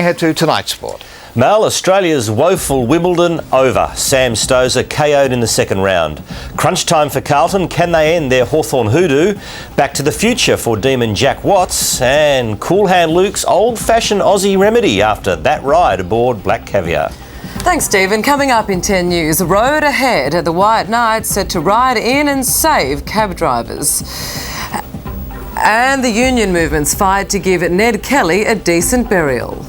Head to tonight's sport. Mel, Australia's woeful Wimbledon over. Sam Stosur KO'd in the second round. Crunch time for Carlton. Can they end their Hawthorn hoodoo? Back to the future for Demon Jack Watts. And Cool Hand Luke's old-fashioned Aussie remedy after that ride aboard Black Caviar. Thanks, Stephen. Coming up in 10 News, road ahead. The White Knights set to ride in and save cab drivers. And the union movement's fight to give Ned Kelly a decent burial.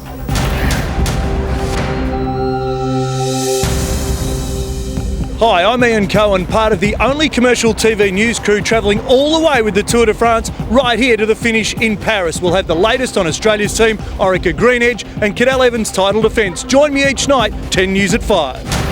Hi, I'm Ian Cohen, part of the only commercial TV news crew travelling all the way with the Tour de France right here to the finish in Paris. We'll have the latest on Australia's team, Orica GreenEDGE and Cadel Evans' title defence. Join me each night, 10 News at 5.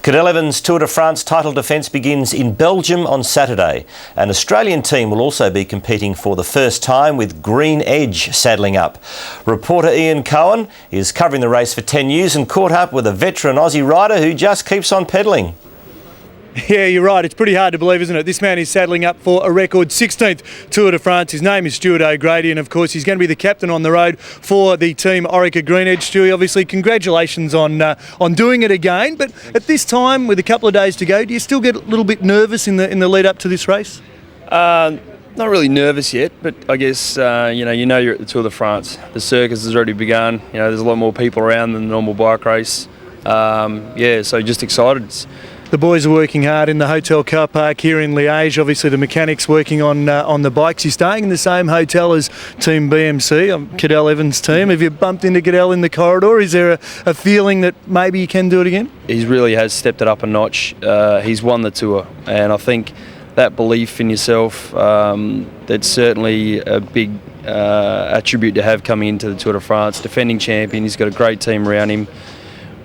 Cadel Evans' Tour de France title defence begins in Belgium on Saturday. An Australian team will also be competing for the first time with GreenEDGE saddling up. Reporter Ian Cohen is covering the race for 10 News and caught up with a veteran Aussie rider who just keeps on pedalling. Yeah, you're right. It's pretty hard to believe, isn't it? This man is saddling up for a record 16th Tour de France. His name is Stuart O'Grady, and of course he's going to be the captain on the road for the team Orica GreenEDGE. Stewie, obviously, congratulations on doing it again. But at this time, with a couple of days to go, do you still get a little bit nervous in the lead up to this race? Not really nervous yet, but I guess you know you're at the Tour de France. The circus has already begun. You know, there's a lot more people around than the normal bike race. So just excited. The boys are working hard in the hotel car park here in Liège. Obviously, the mechanics working on the bikes. You're staying in the same hotel as Team BMC, Cadel Evans' team. Have you bumped into Cadel in the corridor? Is there a feeling that maybe you can do it again? He really has stepped it up a notch. He's won the Tour, and I think that belief in yourself, that's certainly a big attribute to have coming into the Tour de France. Defending champion, he's got a great team around him.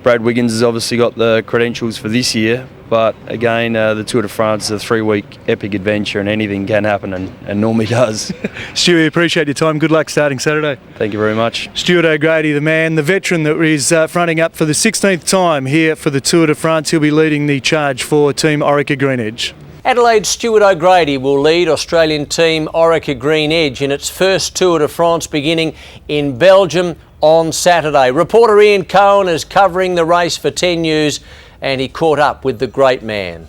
Brad Wiggins has obviously got the credentials for this year, but again, the Tour de France is a 3-week epic adventure and anything can happen and normally does. Stewie, appreciate your time. Good luck starting Saturday. Thank you very much. Stuart O'Grady, the man, the veteran that is fronting up for the 16th time here for the Tour de France. He'll be leading the charge for Team Orica GreenEDGE. Adelaide's Stuart O'Grady will lead Australian team Orica GreenEDGE in its first Tour de France beginning in Belgium on Saturday. Reporter Ian Cohen is covering the race for 10 News and he caught up with the great man.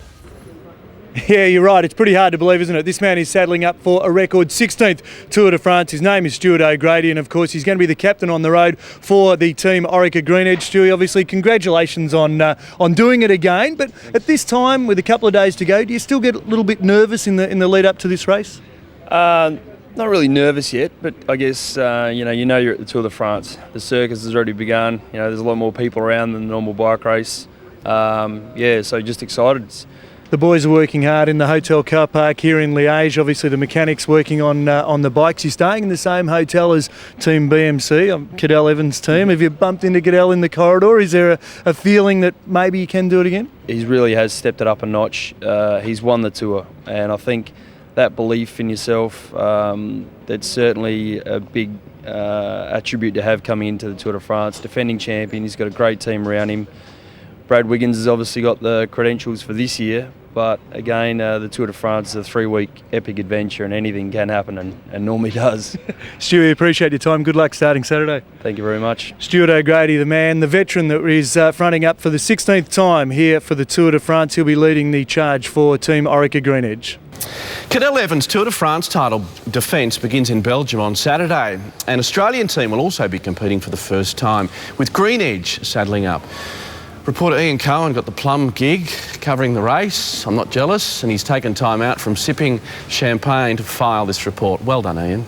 Yeah, you're right. It's pretty hard to believe, isn't it? This man is saddling up for a record 16th Tour de France. His name is Stuart O'Grady, and of course he's going to be the captain on the road for the team Orica GreenEDGE. Stewie, obviously, congratulations on doing it again. But at this time, with a couple of days to go, do you still get a little bit nervous in the lead up to this race? Not really nervous yet, but I guess you know you're at the Tour de France. The circus has already begun. You know, there's a lot more people around than the normal bike race. So just excited. The boys are working hard in the hotel car park here in Liège. Obviously, the mechanics working on the bikes. You're staying in the same hotel as Team BMC, Cadel Evans' team. Have you bumped into Cadel in the corridor? Is there a feeling that maybe you can do it again? He really has stepped it up a notch. He's won the Tour, and I think that belief in yourself, that's certainly a big attribute to have coming into the Tour de France. Defending champion, he's got a great team around him. Brad Wiggins has obviously got the credentials for this year, but again, the Tour de France is a 3-week epic adventure and anything can happen and normally does. Stewie, appreciate your time. Good luck starting Saturday. Thank you very much. Stuart O'Grady, the man, the veteran that is fronting up for the 16th time here for the Tour de France. He'll be leading the charge for Team Orica GreenEDGE. Cadel Evans' Tour de France title defence begins in Belgium on Saturday. An Australian team will also be competing for the first time, with GreenEDGE saddling up. Reporter Ian Cohen got the plum gig covering the race. I'm not jealous, and he's taken time out from sipping champagne to file this report. Well done, Ian.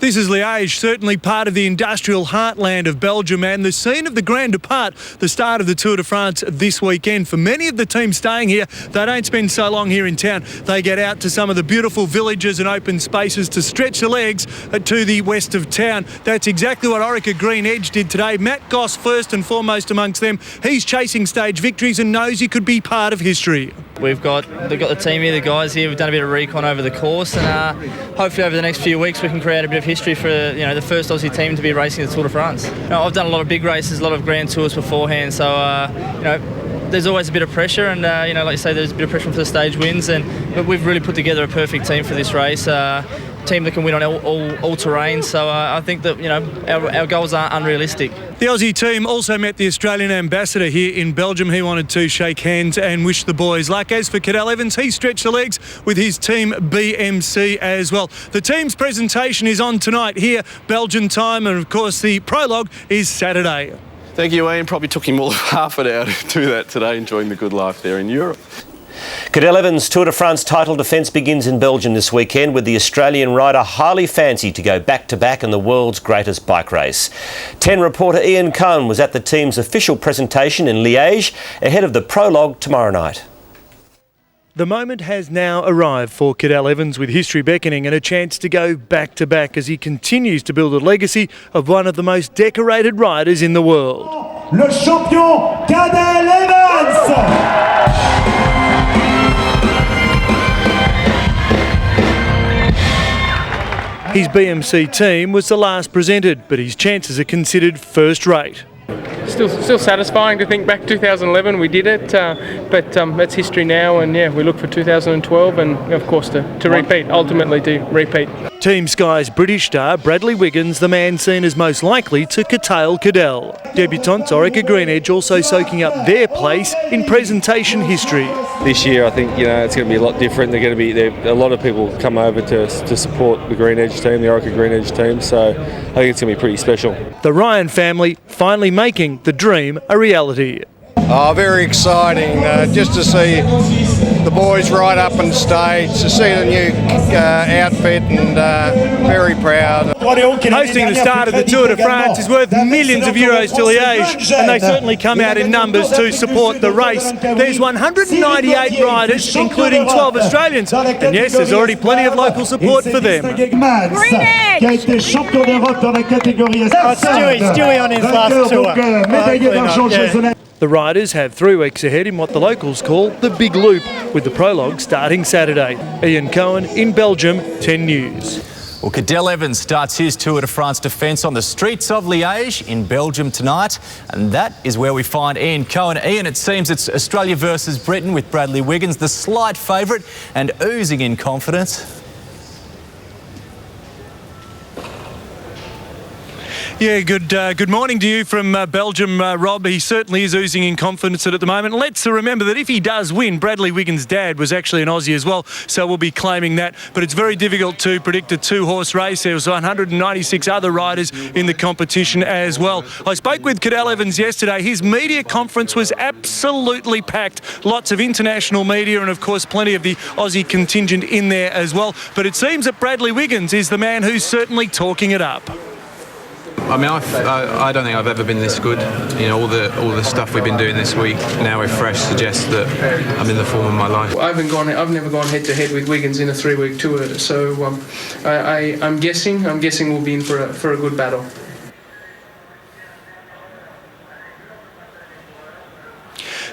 This is Liège, certainly part of the industrial heartland of Belgium and the scene of the Grand Depart, the start of the Tour de France this weekend. For many of the teams staying here, they don't spend so long here in town. They get out to some of the beautiful villages and open spaces to stretch their legs to the west of town. That's exactly what Orica GreenEDGE did today. Matt Goss first and foremost amongst them. He's chasing stage victories and knows he could be part of history. They've got the team here, the guys here. We've done a bit of recon over the course, and hopefully over the next few weeks we can create a bit of history for the first Aussie team to be racing the Tour de France. I've done a lot of big races, a lot of Grand Tours beforehand, so there's always a bit of pressure, and like you say, there's a bit of pressure for the stage wins, but we've really put together a perfect team for this race. Team that can win on all terrain, so I think that our goals aren't unrealistic. The Aussie team also met the Australian ambassador here in Belgium. He wanted to shake hands and wish the boys luck. As for Cadel Evans, he stretched the legs with his team BMC as well. The team's presentation is on tonight here, Belgian time, and of course the prologue is Saturday. Thank you, Ian. Probably took him all of half an hour to do that today, enjoying the good life there in Europe. Cadel Evans' Tour de France title defence begins in Belgium this weekend, with the Australian rider highly fancied to go back-to-back in the world's greatest bike race. 10 reporter Ian Cohen was at the team's official presentation in Liège ahead of the prologue tomorrow night. The moment has now arrived for Cadel Evans, with history beckoning and a chance to go back-to-back as he continues to build a legacy of one of the most decorated riders in the world. Le champion Cadel Evans! His BMC team was the last presented, but his chances are considered first rate. Still satisfying to think back 2011 we did it, but that's history now, and yeah, we look for 2012 and of course to repeat, ultimately to repeat. Team Sky's British star Bradley Wiggins, the man seen as most likely to curtail Cadel. Debutants Orica GreenEDGE also soaking up their place in presentation history. This year I think it's going to be a lot different. A lot of people come over to support the GreenEDGE team, the Orica GreenEDGE team, so I think it's going to be pretty special. The Ryan family finally making the dream a reality. Oh, very exciting, just to see the boys ride up on stage, to see the new outfit, and very proud. Hosting the start of the Tour de France is worth millions of euros to Liège, and they certainly come out in numbers to support the race. There's 198 riders, including 12 Australians, and yes, there's already plenty of local support for them. Stewie on his last tour. The riders have 3 weeks ahead in what the locals call the Big Loop, with the prologue starting Saturday. Ian Cohen in Belgium, 10 News. Well, Cadel Evans starts his Tour de France defence on the streets of Liège in Belgium tonight, and that is where we find Ian Cohen. Ian, it seems it's Australia versus Britain, with Bradley Wiggins the slight favourite and oozing in confidence. Yeah, good morning to you from Belgium, Rob. He certainly is oozing in confidence at the moment. Let's remember that if he does win, Bradley Wiggins' dad was actually an Aussie as well, so we'll be claiming that. But it's very difficult to predict a 2-horse race. There was 196 other riders in the competition as well. I spoke with Cadel Evans yesterday. His media conference was absolutely packed. Lots of international media and, of course, plenty of the Aussie contingent in there as well. But it seems that Bradley Wiggins is the man who's certainly talking it up. I mean, I don't think I've ever been this good. All the stuff we've been doing this week, now we're fresh, suggests that I'm in the form of my life. I've never gone head to head with Wiggins in a 3-week tour, so I'm guessing we'll be in for a good battle.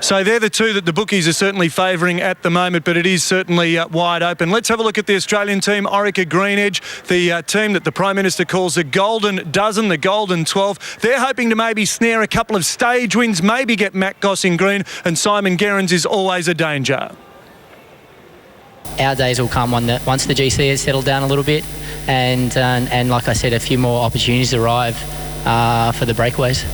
So they're the two that the bookies are certainly favouring at the moment, but it is certainly wide open. Let's have a look at the Australian team, Orica GreenEDGE, the team that the Prime Minister calls the Golden Dozen, the Golden 12. They're hoping to maybe snare a couple of stage wins, maybe get Matt Goss in green, and Simon Gerrans is always a danger. Our days will come once the GC has settled down a little bit, and like I said, a few more opportunities arrive for the breakaways.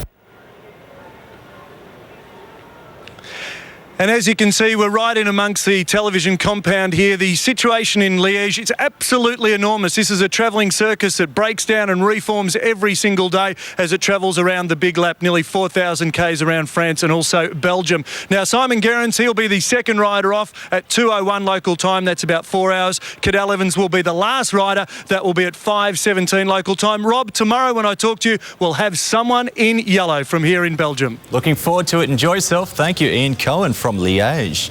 And as you can see, we're right in amongst the television compound here. The situation in Liège, it's absolutely enormous. This is a travelling circus that breaks down and reforms every single day as it travels around the Big Lap, nearly 4,000 Ks around France and also Belgium. Now, Simon Gerrans, he'll be the second rider off at 2:01 local time. That's about 4 hours. Cadel Evans will be the last rider. That will be at 5:17 local time. Rob, tomorrow when I talk to you, we'll have someone in yellow from here in Belgium. Looking forward to it. Enjoy yourself. Thank you, Ian Cohen from Liège.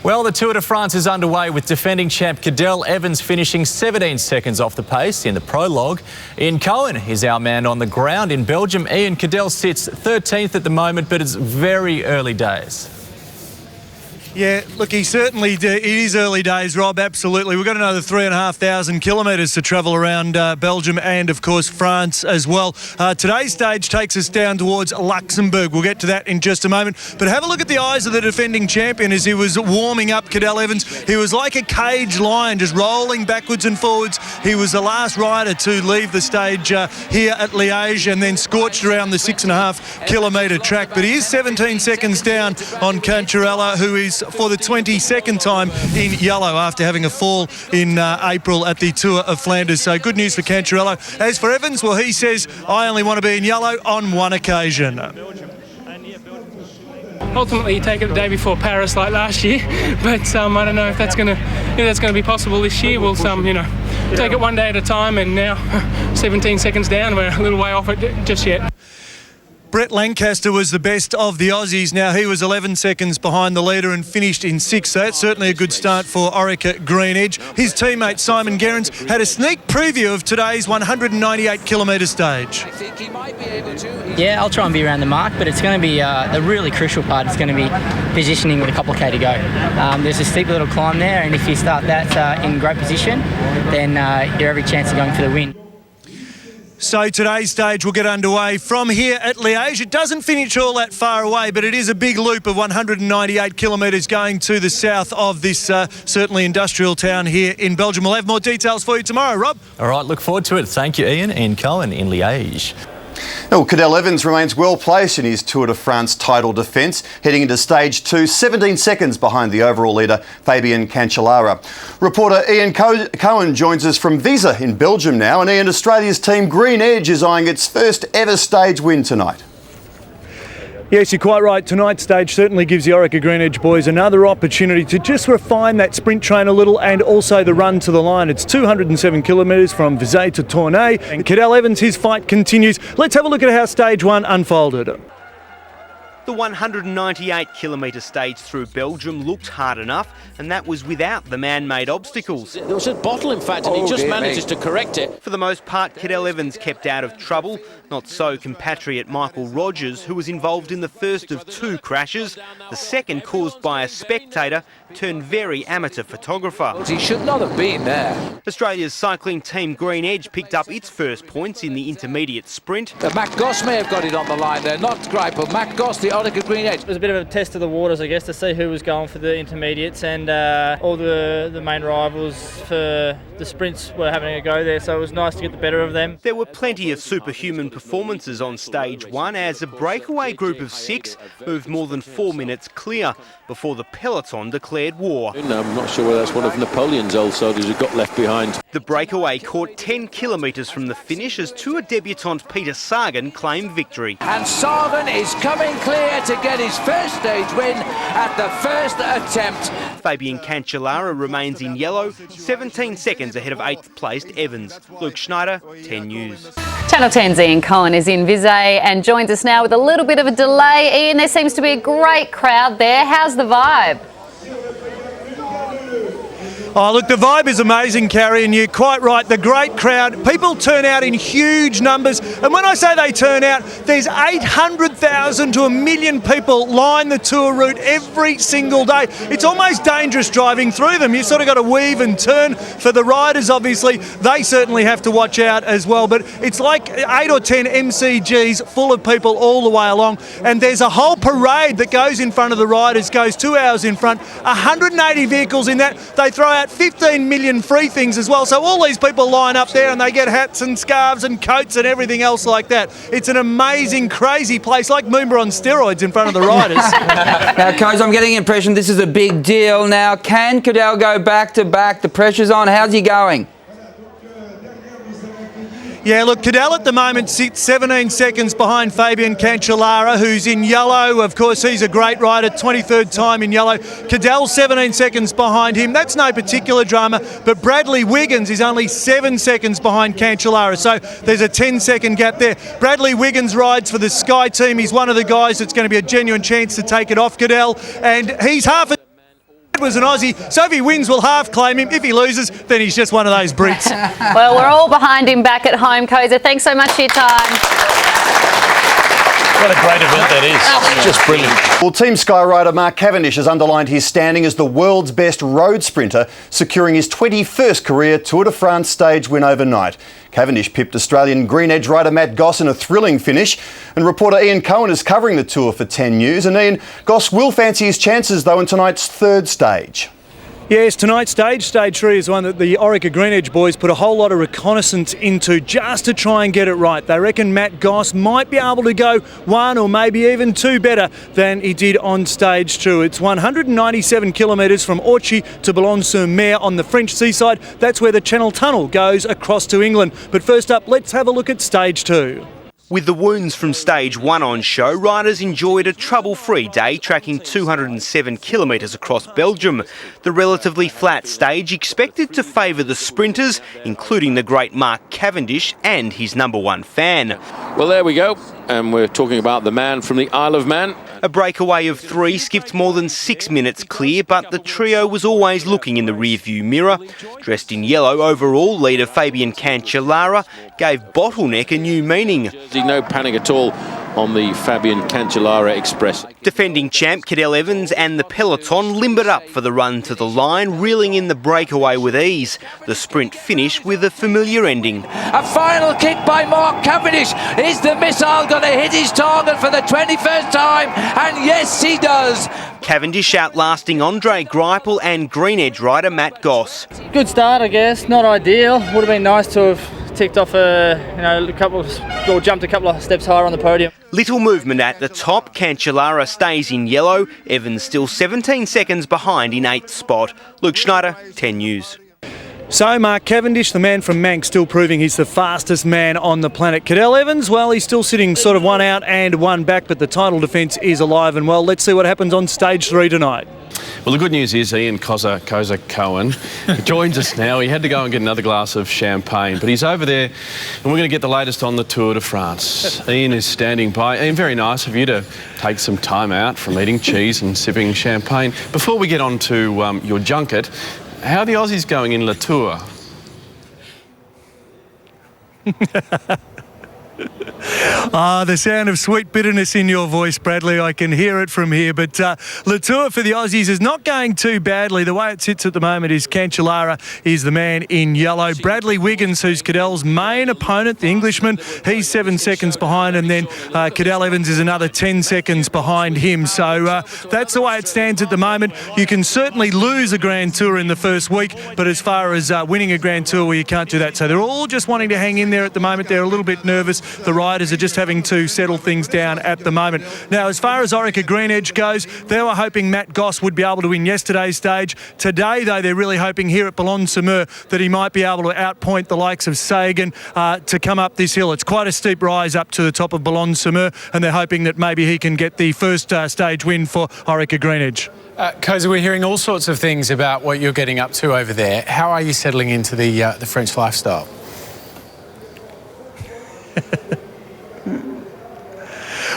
Well, the Tour de France is underway with defending champ Cadel Evans finishing 17 seconds off the pace in the prologue. Ian Cohen is our man on the ground in Belgium. Ian, Cadel sits 13th at the moment, but it's very early days. Yeah, look, it is early days, Rob, absolutely. We've got another 3,500 kilometres to travel around Belgium and, of course, France as well. Today's stage takes us down towards Luxembourg. We'll get to that in just a moment. But have a look at the eyes of the defending champion as he was warming up, Cadel Evans. He was like a caged lion, just rolling backwards and forwards. He was the last rider to leave the stage here at Liège and then scorched around the 6.5 kilometre track. But he is 17 seconds down on Cantarella, who is for the 22nd time in yellow after having a fall in April at the Tour of Flanders. So good news for Cantarella. As for Evans, well, he says, I only want to be in yellow on one occasion. Ultimately, you take it the day before Paris like last year, but I don't know if that's going to be possible this year. We'll take it one day at a time, and now 17 seconds down, we're a little way off it just yet. Brett Lancaster was the best of the Aussies. Now, he was 11 seconds behind the leader and finished in 6th, so that's certainly a good start for Orica GreenEDGE. His teammate Simon Gerrans had a sneak preview of today's 198-kilometre stage. Yeah, I'll try and be around the mark, but it's going to be the really crucial part. It's going to be positioning with a couple of K to go. There's a steep little climb there, and if you start that in great position, then you're every chance of going for the win. So today's stage will get underway from here at Liège. It doesn't finish all that far away, but it is a big loop of 198 kilometres going to the south of this certainly industrial town here in Belgium. We'll have more details for you tomorrow, Rob. All right, look forward to it. Thank you, Ian. Ian Cohen in Liège. Well, Cadel Evans remains well placed in his Tour de France title defence, heading into stage 2, 17 seconds behind the overall leader, Fabian Cancellara. Reporter Ian Cohen joins us from Visa in Belgium now, and Ian, Australia's team GreenEDGE is eyeing its first ever stage win tonight. Yes, you're quite right. Tonight's stage certainly gives the Orica GreenEDGE boys another opportunity to just refine that sprint train a little and also the run to the line. It's 207 kilometres from Vizay to Tournai, and Cadel Evans, his fight continues. Let's have a look at how stage 1 unfolded. The 198-kilometre stage through Belgium looked hard enough, and that was without the man-made obstacles. There was a bottle, in fact, and he just manages to correct it. For the most part, Cadel Evans kept out of trouble. Not so compatriot Michael Rogers, who was involved in the first of 2 crashes. The second, caused by a spectator, turned very amateur photographer. He should not have been there. Australia's cycling team GreenEDGE picked up its first points in the intermediate sprint. Matt Goss may have got it on the line there, not great, but Matt Goss, the Orica GreenEDGE. It was a bit of a test of the waters, I guess, to see who was going for the intermediates, and all the main rivals for the sprints were having a go there, so it was nice to get the better of them. There were plenty of superhuman performances on stage 1 as a breakaway group of 6 moved more than 4 minutes clear before the peloton declared war. I'm not sure whether that's one of Napoleon's old soldiers who got left behind. The breakaway caught 10 kilometres from the finish as Tour debutant Peter Sagan claimed victory. And Sagan is coming clear to get his first stage win at the first attempt. Fabian Cancellara remains in yellow, 17 seconds ahead of 8th placed Evans. Luke Schneider, 10 News. Channel 10's Ian Cohen is in Vizay and joins us now with a little bit of a delay. Ian, there seems to be a great crowd there. How's the vibe? Oh, look, the vibe is amazing, Carrie, and you're quite right. The great crowd. People turn out in huge numbers. And when I say they turn out, there's 800,000 to 1 million people line the Tour route every single day. It's almost dangerous driving through them. You've sort of got to weave and turn. For the riders, obviously, they certainly have to watch out as well. But it's like 8 or 10 MCGs full of people all the way along. And there's a whole parade that goes in front of the riders, goes 2 hours in front, 180 vehicles in that. They throw out 15 million free things as well. So all these people line up there and they get hats and scarves and coats and everything else like that. It's an amazing, crazy place, like Moomba on steroids in front of the riders. Now, Coach, I'm getting the impression this is a big deal now. Can Cadel go back to back? The pressure's on. How's he going? Yeah, look, Cadel at the moment sits 17 seconds behind Fabian Cancellara, who's in yellow. Of course, he's a great rider, 23rd time in yellow. Cadel 17 seconds behind him. That's no particular drama, but Bradley Wiggins is only 7 seconds behind Cancellara, so there's a 10-second gap there. Bradley Wiggins rides for the Sky team. He's one of the guys that's going to be a genuine chance to take it off Cadel, and he's half a was an Aussie, so if he wins, we'll half claim him. If he loses, then he's just one of those Brits. Well, we're all behind him back at home, Koza. Thanks so much for your time. What a great event that is. Just brilliant. Well, Team Sky rider Mark Cavendish has underlined his standing as the world's best road sprinter, securing his 21st career Tour de France stage win overnight. Cavendish pipped Australian GreenEDGE rider Matt Goss in a thrilling finish, and reporter Ian Cohen is covering the Tour for 10 News. And Ian, Goss will fancy his chances though in tonight's third stage. Yes, tonight's stage 3, is one that the Orica GreenEDGE boys put a whole lot of reconnaissance into just to try and get it right. They reckon Matt Goss might be able to go one or maybe even two better than he did on stage 2. It's 197 kilometres from Orica to Boulogne-sur-Mer on the French seaside. That's where the Channel Tunnel goes across to England. But first up, let's have a look at stage 2. With the wounds from stage 1 on show, riders enjoyed a trouble-free day tracking 207 kilometres across Belgium. The relatively flat stage expected to favour the sprinters, including the great Mark Cavendish and his number one fan. Well, there we go. And we're talking about the man from the Isle of Man. A breakaway of 3 skipped more than 6 minutes clear, but the trio was always looking in the rearview mirror. Dressed in yellow, overall leader Fabian Cancellara gave bottleneck a new meaning. No panic at all on the Fabian Cancellara Express. Defending champ Cadel Evans and the peloton limbered up for the run to the line, reeling in the breakaway with ease. The sprint finished with a familiar ending. A final kick by Mark Cavendish. Is the missile going to hit his target for the 21st time? And yes, he does. Cavendish outlasting Andre Greipel and GreenEDGE rider Matt Goss. Good start, I guess. Not ideal. Would have been nice to have ticked off jumped a couple of steps higher on the podium. Little movement at the top. Cancellara stays in yellow. Evans still 17 seconds behind in 8th spot. Luke Schneider, 10 News. So Mark Cavendish, the man from Manx, still proving he's the fastest man on the planet. Cadel Evans, well, he's still sitting sort of one out and one back, but the title defence is alive and well. Let's see what happens on stage 3 tonight. Well, the good news is Ian Cohen joins us now. He had to go and get another glass of champagne, but he's over there and we're going to get the latest on the Tour de France. Ian is standing by. Ian, very nice of you to take some time out from eating cheese and sipping champagne. Before we get on to your junket, how are the Aussies going in La Tour? The sound of sweet bitterness in your voice, Bradley. I can hear it from here. But La Tour for the Aussies is not going too badly. The way it sits at the moment is Cancellara is the man in yellow. Bradley Wiggins, who's Cadel's main opponent, the Englishman, he's 7 seconds behind. And then Cadel Evans is another 10 seconds behind him. So that's the way it stands at the moment. You can certainly lose a Grand Tour in the first week, but as far as winning a Grand Tour, well, you can't do that. So they're all just wanting to hang in there at the moment. They're a little bit nervous. The riders are just having to settle things down at the moment. Now, as far as Orica GreenEDGE goes, they were hoping Matt Goss would be able to win yesterday's stage. Today, though, they're really hoping here at Boulogne-sur-Mer that he might be able to outpoint the likes of Sagan to come up this hill. It's quite a steep rise up to the top of Boulogne-sur-Mer, and they're hoping that maybe he can get the first stage win for Orica GreenEDGE. Cozy, we're hearing all sorts of things about what you're getting up to over there. How are you settling into the French lifestyle?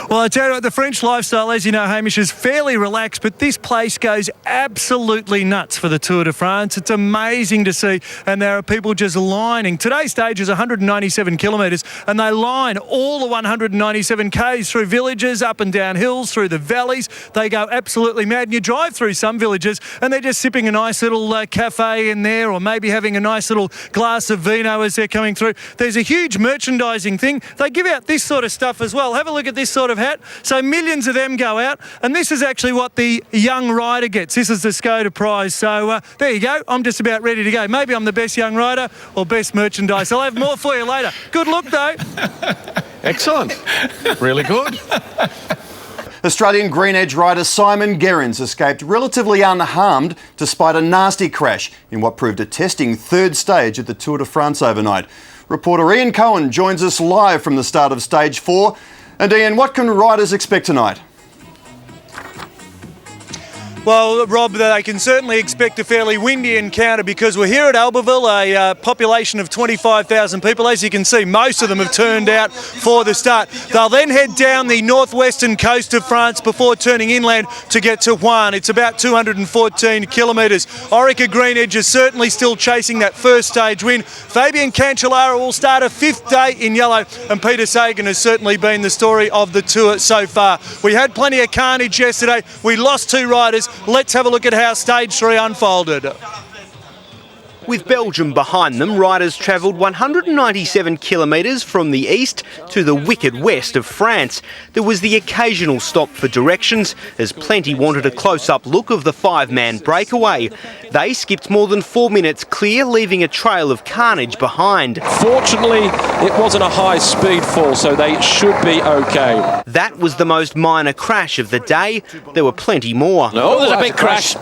Well, I tell you what, the French lifestyle, as you know, Hamish, is fairly relaxed, but this place goes absolutely nuts for the Tour de France. It's amazing to see, and there are people just lining. Today's stage is 197 kilometres, and they line all the 197 Ks through villages, up and down hills, through the valleys. They go absolutely mad, and you drive through some villages, and they're just sipping a nice little cafe in there, or maybe having a nice little glass of vino as they're coming through. There's a huge merchandising thing. They give out this sort of stuff as well. Have a look at this sort of hat. So millions of them go out, and this is actually what the young rider gets. This is the Skoda prize. So there you go. I'm just about ready to go. Maybe I'm the best young rider or best merchandise. I'll have more for you later. Good look, though. Excellent. Really good. Australian GreenEDGE rider Simon Gerrans escaped relatively unharmed despite a nasty crash in what proved a testing third stage at the Tour de France overnight. Reporter Ian Cohen joins us live from the start of stage 4. And Ian, what can riders expect tonight? Well, Rob, they can certainly expect a fairly windy encounter because we're here at Albertville, a population of 25,000 people. As you can see, most of them have turned out for the start. They'll then head down the northwestern coast of France before turning inland to get to Rouen. It's about 214 kilometres. Orica GreenEDGE is certainly still chasing that first stage win. Fabian Cancellara will start a fifth day in yellow, and Peter Sagan has certainly been the story of the tour so far. We had plenty of carnage yesterday. We lost 2 riders. Let's have a look at how stage 3 unfolded. With Belgium behind them, riders travelled 197 kilometres from the east to the wicked west of France. There was the occasional stop for directions, as plenty wanted a close-up look of the 5-man breakaway. They skipped more than 4 minutes clear, leaving a trail of carnage behind. Fortunately, it wasn't a high-speed fall, so they should be okay. That was the most minor crash of the day. There were plenty more. Oh, there's a big crash.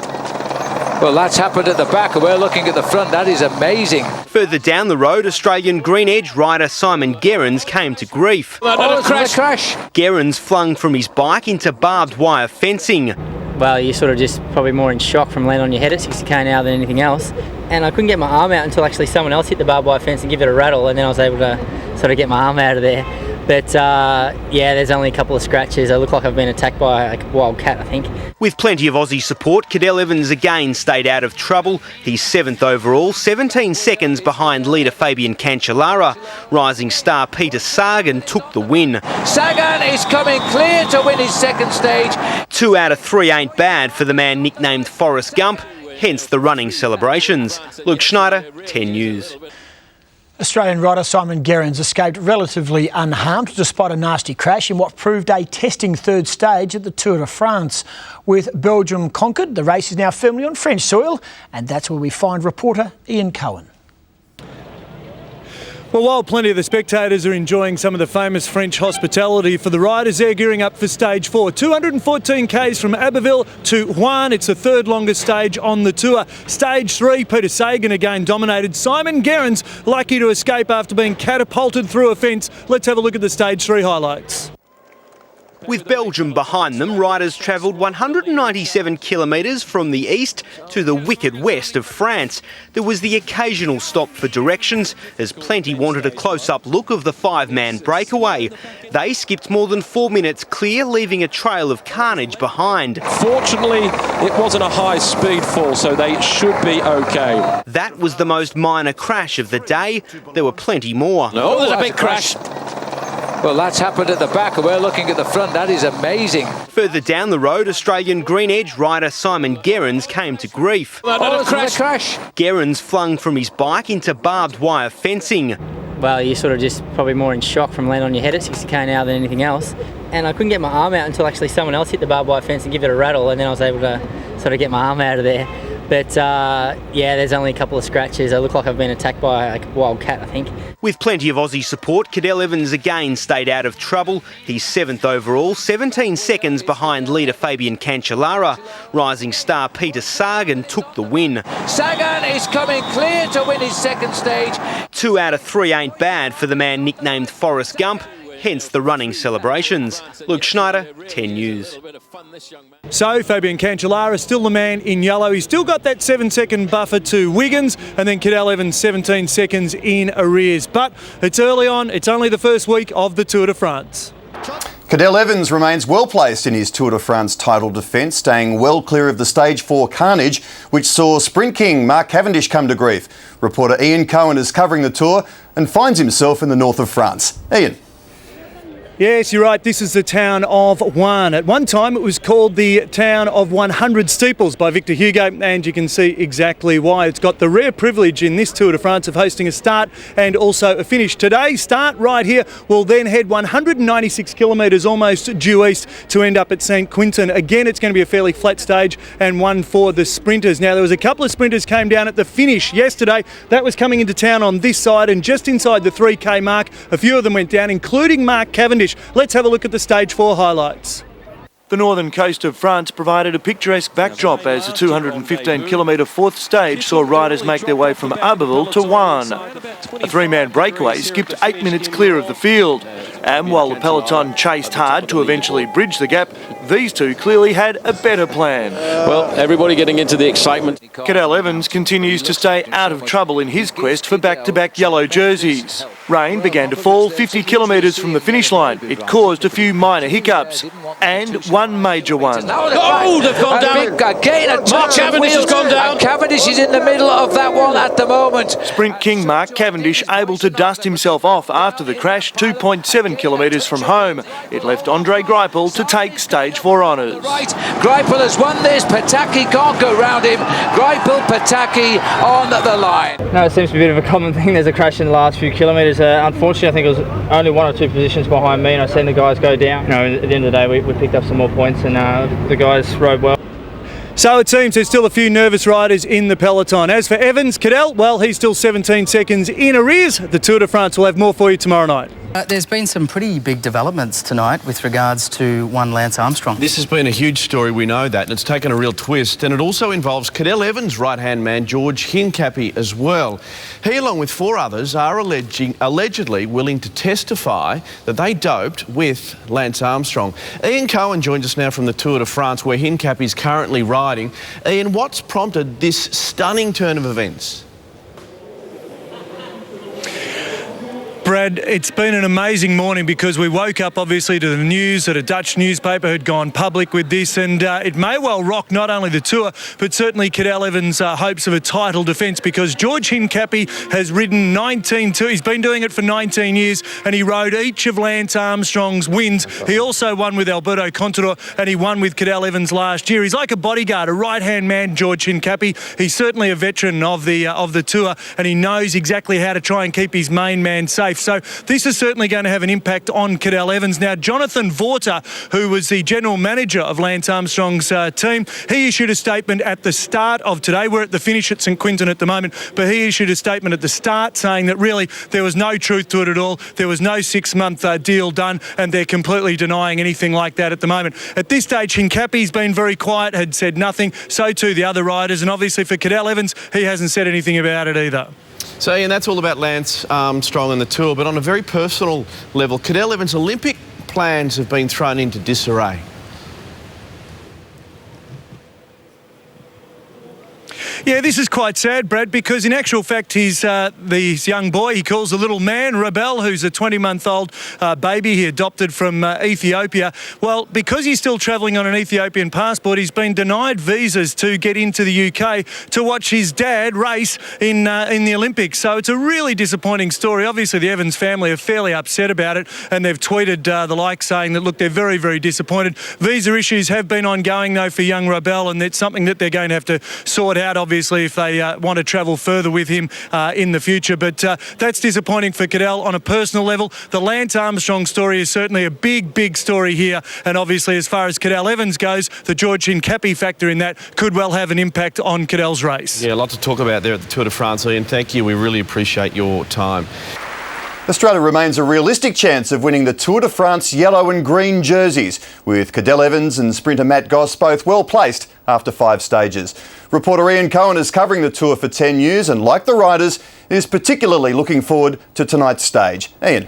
Well, that's happened at the back, and we're looking at the front. That is amazing. Further down the road, Australian GreenEDGE rider Simon Gerrans came to grief. Oh, crash. Gerrans flung from his bike into barbed wire fencing. Well, you're sort of just probably more in shock from landing on your head at 60k now than anything else. And I couldn't get my arm out until actually someone else hit the barbed wire fence and give it a rattle, and then I was able to sort of get my arm out of there. But yeah, there's only a couple of scratches. I look like I've been attacked by a wild cat, I think. With plenty of Aussie support, Cadel Evans again stayed out of trouble. He's 7th overall, 17 seconds behind leader Fabian Cancellara. Rising star Peter Sagan took the win. Sagan is coming clear to win his second stage. 2 out of 3 ain't bad for the man nicknamed Forrest Gump, hence the running celebrations. Luke Schneider, 10 News. Australian rider Simon Gerrans escaped relatively unharmed despite a nasty crash in what proved a testing third stage at the Tour de France. With Belgium conquered, the race is now firmly on French soil, and that's where we find reporter Ian Cohen. Well, while plenty of the spectators are enjoying some of the famous French hospitality, for the riders, they're gearing up for stage 4. 214 k's from Abbeville to Rouen. It's the third longest stage on the tour. Stage 3, Peter Sagan again dominated. Simon Gerrans lucky to escape after being catapulted through a fence. Let's have a look at the stage 3 highlights. With Belgium behind them, riders travelled 197 kilometres from the east to the wicked west of France. There was the occasional stop for directions, as plenty wanted a close-up look of the 5-man breakaway. They skipped more than 4 minutes clear, leaving a trail of carnage behind. Fortunately, it wasn't a high-speed fall, so they should be okay. That was the most minor crash of the day. There were plenty more. Oh, there's a big crash. Well, that's happened at the back, and we're looking at the front. That is amazing. Further down the road, Australian GreenEDGE rider Simon Gerrans came to grief. Oh, crash. Gerrans flung from his bike into barbed wire fencing. Well, you're sort of just probably more in shock from landing on your head at 60k now than anything else. And I couldn't get my arm out until actually someone else hit the barbed wire fence and give it a rattle, and then I was able to sort of get my arm out of there. But yeah, there's only a couple of scratches. I look like I've been attacked by a wild cat, I think. With plenty of Aussie support, Cadel Evans again stayed out of trouble. He's 7th overall, 17 seconds behind leader Fabian Cancellara. Rising star Peter Sagan took the win. Sagan is coming clear to win his second stage. 2 out of 3 ain't bad for the man nicknamed Forrest Gump, hence the running celebrations. Luke Schneider, 10 News. So Fabian Cancellara still the man in yellow. He's still got that 7-second buffer to Wiggins, and then Cadel Evans 17 seconds in arrears. But it's early on. It's only the first week of the Tour de France. Cadel Evans remains well placed in his Tour de France title defence, staying well clear of the Stage 4 carnage, which saw Sprint King Mark Cavendish come to grief. Reporter Ian Cohen is covering the Tour and finds himself in the north of France. Ian. Yes, you're right. This is the town of Rouen. At one time, it was called the town of 100 steeples by Victor Hugo, and you can see exactly why. It's got the rare privilege in this Tour de France of hosting a start and also a finish. Today's start right here will then head 196 kilometres almost due east to end up at St Quentin. Again, it's going to be a fairly flat stage and one for the sprinters. Now, there was a couple of sprinters came down at the finish yesterday. That was coming into town on this side, and just inside the 3K mark, a few of them went down, including Mark Cavendish. Let's have a look at the Stage 4 highlights. The northern coast of France provided a picturesque backdrop as the 215-kilometre fourth stage saw riders make their way from Abbeville to Rouen. A three-man breakaway skipped 8 minutes clear of the field, and while the peloton chased hard to eventually bridge the gap, these two clearly had a better plan. Well, everybody getting into the excitement. Cadel Evans continues to stay out of trouble in his quest for back-to-back yellow jerseys. Rain began to fall 50 kilometres from the finish line. It caused a few minor hiccups, and one major one. Oh, they've gone down. Again, Mark Cavendish has gone down. Cavendish is in the middle of that one at the moment. Sprint king Mark Cavendish able to dust himself off after the crash 2.7 kilometres from home. It left Andre Greipel to take stage 4 honours. Right, Greipel has won this. Pataki can't go round him. Greipel, Pataki on the line. No, it seems to be a bit of a common thing. There's a crash in the last few kilometres. Unfortunately, I think it was only 1 or 2 positions behind me, and I seen the guys go down. You know, at the end of the day, we picked up some more points, and the guys rode well. So it seems there's still a few nervous riders in the peloton. As for Evans, Cadel, well, he's still 17 seconds in arrears. The Tour de France will have more for you tomorrow night. There's been some pretty big developments tonight with regards to one Lance Armstrong. This has been a huge story, we know that, and it's taken a real twist, and it also involves Cadel Evans' right-hand man, George Hincapie, as well. He, along with 4 others, are allegedly willing to testify that they doped with Lance Armstrong. Ian Cohen joins us now from the Tour de France, where Hincapie is currently riding. Ian, what's prompted this stunning turn of events? Brad, it's been an amazing morning because we woke up obviously to the news that a Dutch newspaper had gone public with this, and it may well rock not only the Tour but certainly Cadel Evans' hopes of a title defence, because George Hincapie has ridden 19 tours. He's been doing it for 19 years, and he rode each of Lance Armstrong's wins. He also won with Alberto Contador, and he won with Cadel Evans last year. He's like a bodyguard, a right-hand man, George Hincapie. He's certainly a veteran of the Tour, and he knows exactly how to try and keep his main man safe. So this is certainly going to have an impact on Cadel Evans. Now, Jonathan Vorter, who was the general manager of Lance Armstrong's team, he issued a statement at the start of today. We're at the finish at St Quintin at the moment, but he issued a statement at the start saying that really there was no truth to it at all. There was no 6-month deal done, and they're completely denying anything like that at the moment. At this stage, Hincapie's been very quiet, had said nothing. So too the other riders, and obviously for Cadel Evans, he hasn't said anything about it either. So, Ian, that's all about Lance Armstrong and the Tour, but on a very personal level, Cadel Evans' Olympic plans have been thrown into disarray. Yeah, this is quite sad, Brad, because in actual fact, he's this young boy he calls a little man, Rebel, who's a 20-month-old baby he adopted from Ethiopia. Well, because he's still travelling on an Ethiopian passport, he's been denied visas to get into the UK to watch his dad race in the Olympics. So it's a really disappointing story. Obviously, the Evans family are fairly upset about it, and they've tweeted the like saying that, look, they're very, very disappointed. Visa issues have been ongoing, though, for young Rebel, and it's something that they're going to have to sort out, obviously, if they want to travel further with him in the future. But that's disappointing for Cadel on a personal level. The Lance Armstrong story is certainly a big, big story here. And obviously, as far as Cadel Evans goes, the George Hincapie factor in that could well have an impact on Cadel's race. Yeah, a lot to talk about there at the Tour de France, Ian. Thank you. We really appreciate your time. Australia remains a realistic chance of winning the Tour de France yellow and green jerseys, with Cadel Evans and sprinter Matt Goss both well placed after 5 stages. Reporter Ian Cohen is covering the Tour for 10 years and, like the riders, is particularly looking forward to tonight's stage. Ian.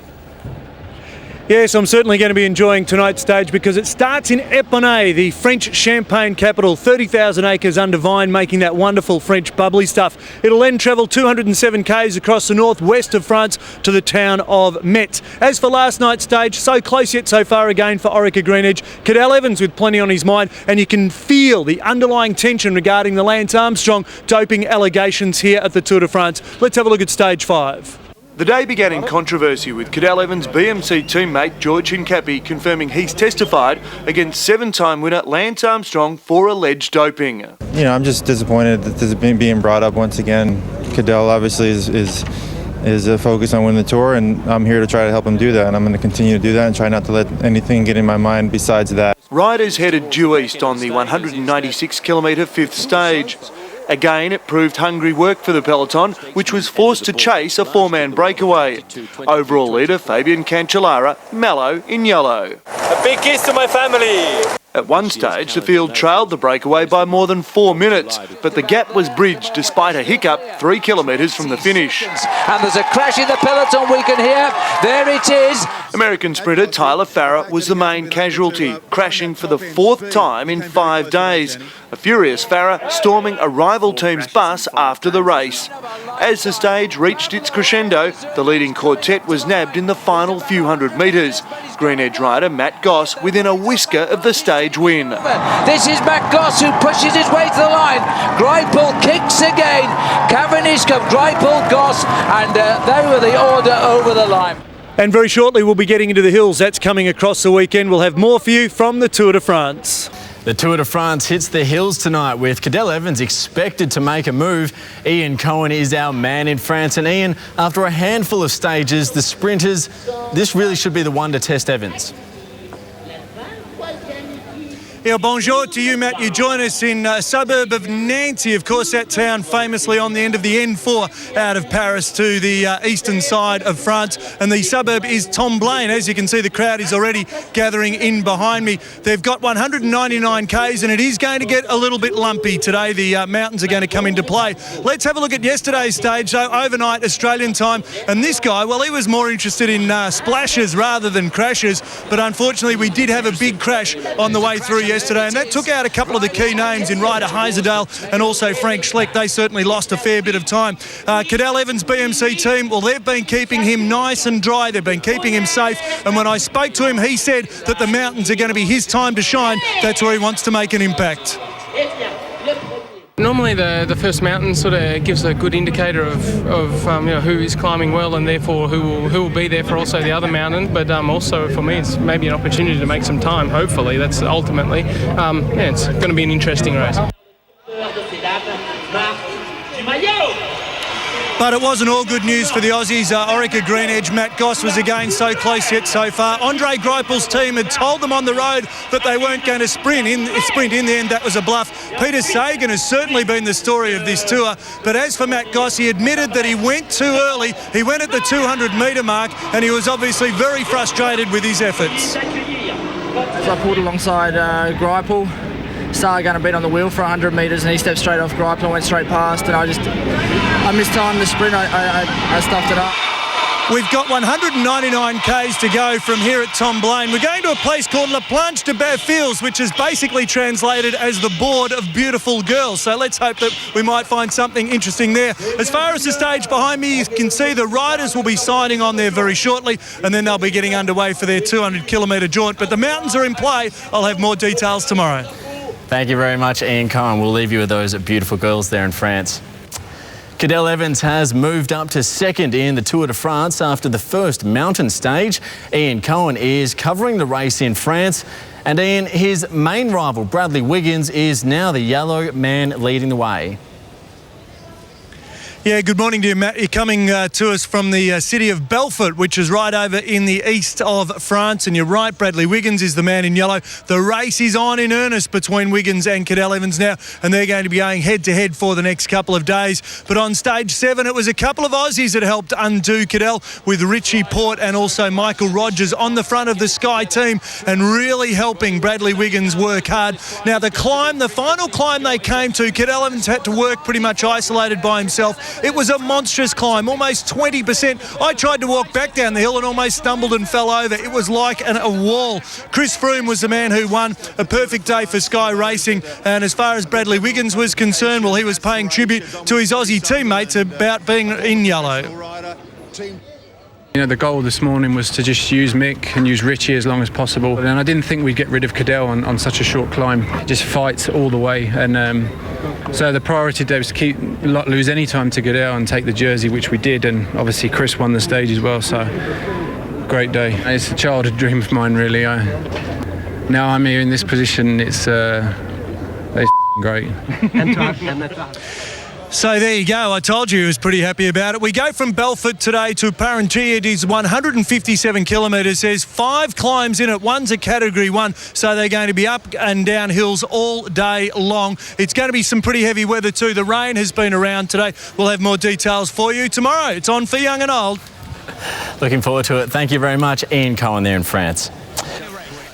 Yes, I'm certainly going to be enjoying tonight's stage because it starts in Epernay, the French champagne capital, 30,000 acres under vine, making that wonderful French bubbly stuff. It'll then travel 207 k's across the northwest of France to the town of Metz. As for last night's stage, so close yet so far again for Orica GreenEDGE. Cadel Evans with plenty on his mind, and you can feel the underlying tension regarding the Lance Armstrong doping allegations here at the Tour de France. Let's have a look at stage 5. The day began in controversy with Cadel Evans' BMC teammate George Hincapie confirming he's testified against 7-time winner Lance Armstrong for alleged doping. You know, I'm just disappointed that this is being brought up once again. Cadel obviously is focused on winning the Tour, and I'm here to try to help him do that, and I'm going to continue to do that and try not to let anything get in my mind besides that. Riders headed due east on the 196-kilometre 5th stage. Again, it proved hungry work for the peloton, which was forced to chase a 4-man breakaway. Overall leader Fabian Cancellara, mellow in yellow. A big kiss to my family. At one stage, the field trailed the breakaway by more than 4 minutes, but the gap was bridged despite a hiccup 3 kilometres from the finish. And there's a crash in the peloton, we can hear. There it is. American sprinter Tyler Farrar was the main casualty, crashing for the 4th time in 5 days. A furious Farrar storming a rival team's bus after the race. As the stage reached its crescendo, the leading quartet was nabbed in the final few hundred metres. GreenEDGE rider Matt Goss within a whisker of the stage win. This is Matt Goss who pushes his way to the line. Greipel kicks again. Cavendish, Greipel, Goss, and they were the order over the line. And very shortly we'll be getting into the hills. That's coming across the weekend. We'll have more for you from the Tour de France. The Tour de France hits the hills tonight with Cadel Evans expected to make a move. Ian Cohen is our man in France. And Ian, after a handful of stages, the sprinters, this really should be the one to test Evans. Yeah, bonjour to you, Matt. You join us in a suburb of Nancy, of course, that town famously on the end of the N4 out of Paris to the eastern side of France. And the suburb is Tomblaine. As you can see, the crowd is already gathering in behind me. They've got 199 Ks and it is going to get a little bit lumpy today. The mountains are going to come into play. Let's have a look at yesterday's stage, though, overnight Australian time. And this guy, well, he was more interested in splashes rather than crashes. But unfortunately, we did have a big crash on the way through yesterday, and that took out a couple of the key names in Ryder Heiserdale and also Frank Schleck. They certainly lost a fair bit of time. Cadel Evans' BMC team, well, they've been keeping him nice and dry. They've been keeping him safe, and when I spoke to him, he said that the mountains are going to be his time to shine. That's where he wants to make an impact. Normally the first mountain sort of gives a good indicator of who is climbing well and therefore who will be there for also the other mountain. But also for me it's maybe an opportunity to make some time, hopefully. That's ultimately, it's going to be an interesting race. But it wasn't all good news for the Aussies. Orica GreenEDGE, Matt Goss was again so close yet so far. Andre Greipel's team had told them on the road that they weren't going to sprint. In the end, that was a bluff. Peter Sagan has certainly been the story of this tour. But as for Matt Goss, he admitted that he went too early. He went at the 200-metre mark, and he was obviously very frustrated with his efforts. So I pulled alongside Greipel. Started going to beat on the wheel for 100 metres and he stepped straight off Greipel and went straight past, and I missed time in the sprint. I stuffed it up. We've got 199 Ks to go from here at Tomblaine. We're going to a place called La Planche de Belles Filles, which is basically translated as the board of beautiful girls. So let's hope that we might find something interesting there. As far as the stage behind me, you can see the riders will be signing on there very shortly, and then they'll be getting underway for their 200-kilometre jaunt. But the mountains are in play. I'll have more details tomorrow. Thank you very much, Ian Cohen. We'll leave you with those beautiful girls there in France. Cadel Evans has moved up to second in the Tour de France after the first mountain stage. Ian Cohen is covering the race in France. And Ian, his main rival, Bradley Wiggins, is now the yellow man leading the way. Yeah, good morning to you, Matt. You're coming to us from the city of Belfort, which is right over in the east of France. And you're right, Bradley Wiggins is the man in yellow. The race is on in earnest between Wiggins and Cadel Evans now, and they're going to be going head-to-head for the next couple of days. But on stage 7, it was a couple of Aussies that helped undo Cadel, with Richie Porte and also Michael Rogers on the front of the Sky team and really helping Bradley Wiggins work hard. Now, the final climb they came to, Cadel Evans had to work pretty much isolated by himself. It was a monstrous climb, almost 20%. I tried to walk back down the hill and almost stumbled and fell over. It was like a wall. Chris Froome was the man who won. A perfect day for Sky Racing. And as far as Bradley Wiggins was concerned, well, he was paying tribute to his Aussie teammates about being in yellow. You know, the goal this morning was to just use Mick and use Richie as long as possible. And I didn't think we'd get rid of Cadel on such a short climb. Just fights all the way. And so the priority today was to not lose any time to Cadel and take the jersey, which we did. And obviously Chris won the stage as well. So great day. It's a childhood dream of mine, really. Now I'm here in this position. It's great. So there you go. I told you he was pretty happy about it. We go from Belfort today to Parentier. It is 157 kilometres. There's 5 climbs in it. One's a Category 1, so they're going to be up and down hills all day long. It's going to be some pretty heavy weather too. The rain has been around today. We'll have more details for you tomorrow. It's on for young and old. Looking forward to it. Thank you very much, Ian Cohen there in France.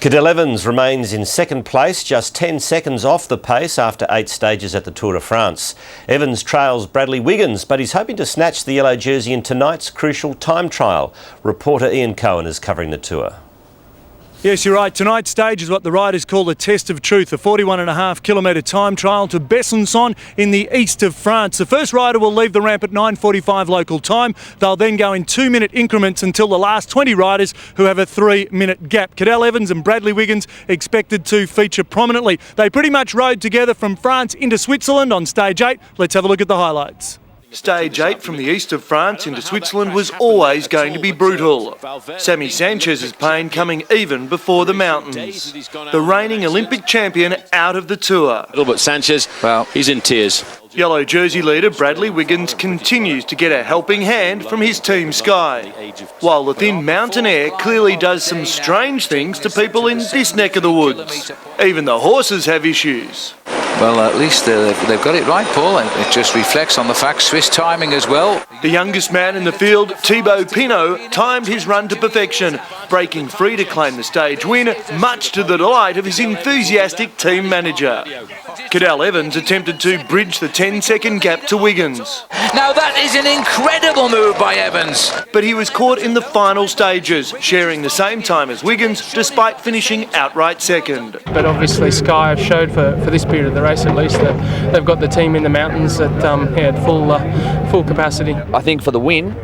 Cadel Evans remains in second place, just 10 seconds off the pace after 8 stages at the Tour de France. Evans trails Bradley Wiggins, but he's hoping to snatch the yellow jersey in tonight's crucial time trial. Reporter Ian Cohen is covering the tour. Yes, you're right. Tonight's stage is what the riders call a test of truth, a 41.5 kilometre time trial to Besançon in the east of France. The first rider will leave the ramp at 9:45 local time. They'll then go in 2-minute increments until the last 20 riders, who have a 3-minute gap. Cadel Evans and Bradley Wiggins expected to feature prominently. They pretty much rode together from France into Switzerland on stage 8. Let's have a look at the highlights. Stage 8 from the east of France into Switzerland was always going to be brutal. Sammy Sanchez's pain coming even before the mountains. The reigning Olympic champion out of the tour. But Sanchez, well, he's in tears. Yellow jersey leader Bradley Wiggins continues to get a helping hand from his team Sky, while the thin mountain air clearly does some strange things to people in this neck of the woods. Even the horses have issues. Well, at least they've got it right, Paul. It just reflects on the fact Swiss timing as well. The youngest man in the field, Thibaut Pinot, timed his run to perfection, breaking free to claim the stage win, much to the delight of his enthusiastic team manager. Cadel Evans attempted to bridge the 10-second gap to Wiggins. Now that is an incredible move by Evans. But he was caught in the final stages, sharing the same time as Wiggins, despite finishing outright second. But obviously Sky have showed for this period of the race at least that they've got the team in the mountains at full capacity. I think for the win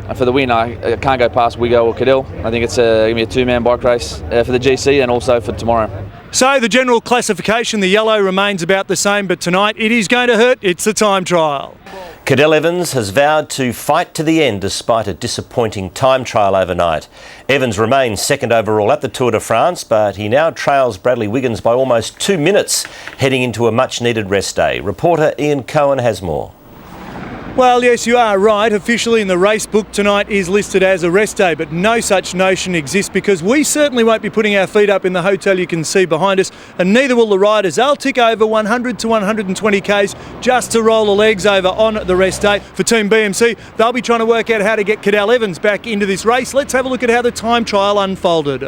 I can't go past Wiggo or Cadel. I think it's going to be a two-man bike race for the GC and also for tomorrow. So the general classification, the yellow remains about the same, but tonight it is going to hurt. It's the time trial. Cadel Evans has vowed to fight to the end despite a disappointing time trial overnight. Evans remains second overall at the Tour de France, but he now trails Bradley Wiggins by almost 2 minutes, heading into a much-needed rest day. Reporter Ian Cohen has more. Well, yes, you are right. Officially in the race book tonight is listed as a rest day, but no such notion exists because we certainly won't be putting our feet up in the hotel you can see behind us, and neither will the riders. They'll tick over 100 to 120 k's just to roll the legs over on the rest day. For Team BMC, they'll be trying to work out how to get Cadel Evans back into this race. Let's have a look at how the time trial unfolded.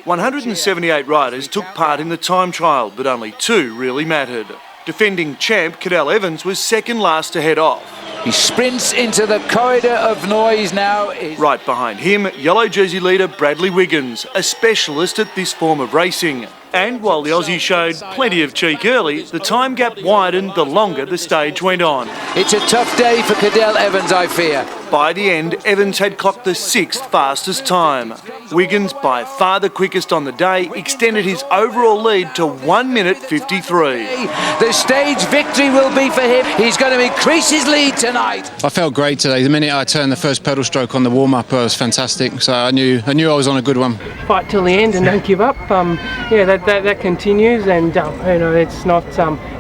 178 riders took part in the time trial, but only 2 really mattered. Defending champ Cadel Evans was second last to head off. He sprints into the corridor of noise now. Right behind him, yellow jersey leader Bradley Wiggins, a specialist at this form of racing. And while the Aussie showed plenty of cheek early, the time gap widened the longer the stage went on. It's a tough day for Cadel Evans, I fear. By the end, Evans had clocked the 6th fastest time. Wiggins, by far the quickest on the day, extended his overall lead to 1 minute 53. The stage victory will be for him. He's going to increase his lead tonight. I felt great today. The minute I turned the first pedal stroke on the warm-up, I was fantastic. So I knew I was on a good one. Fight till the end and don't give up. That continues, and it's not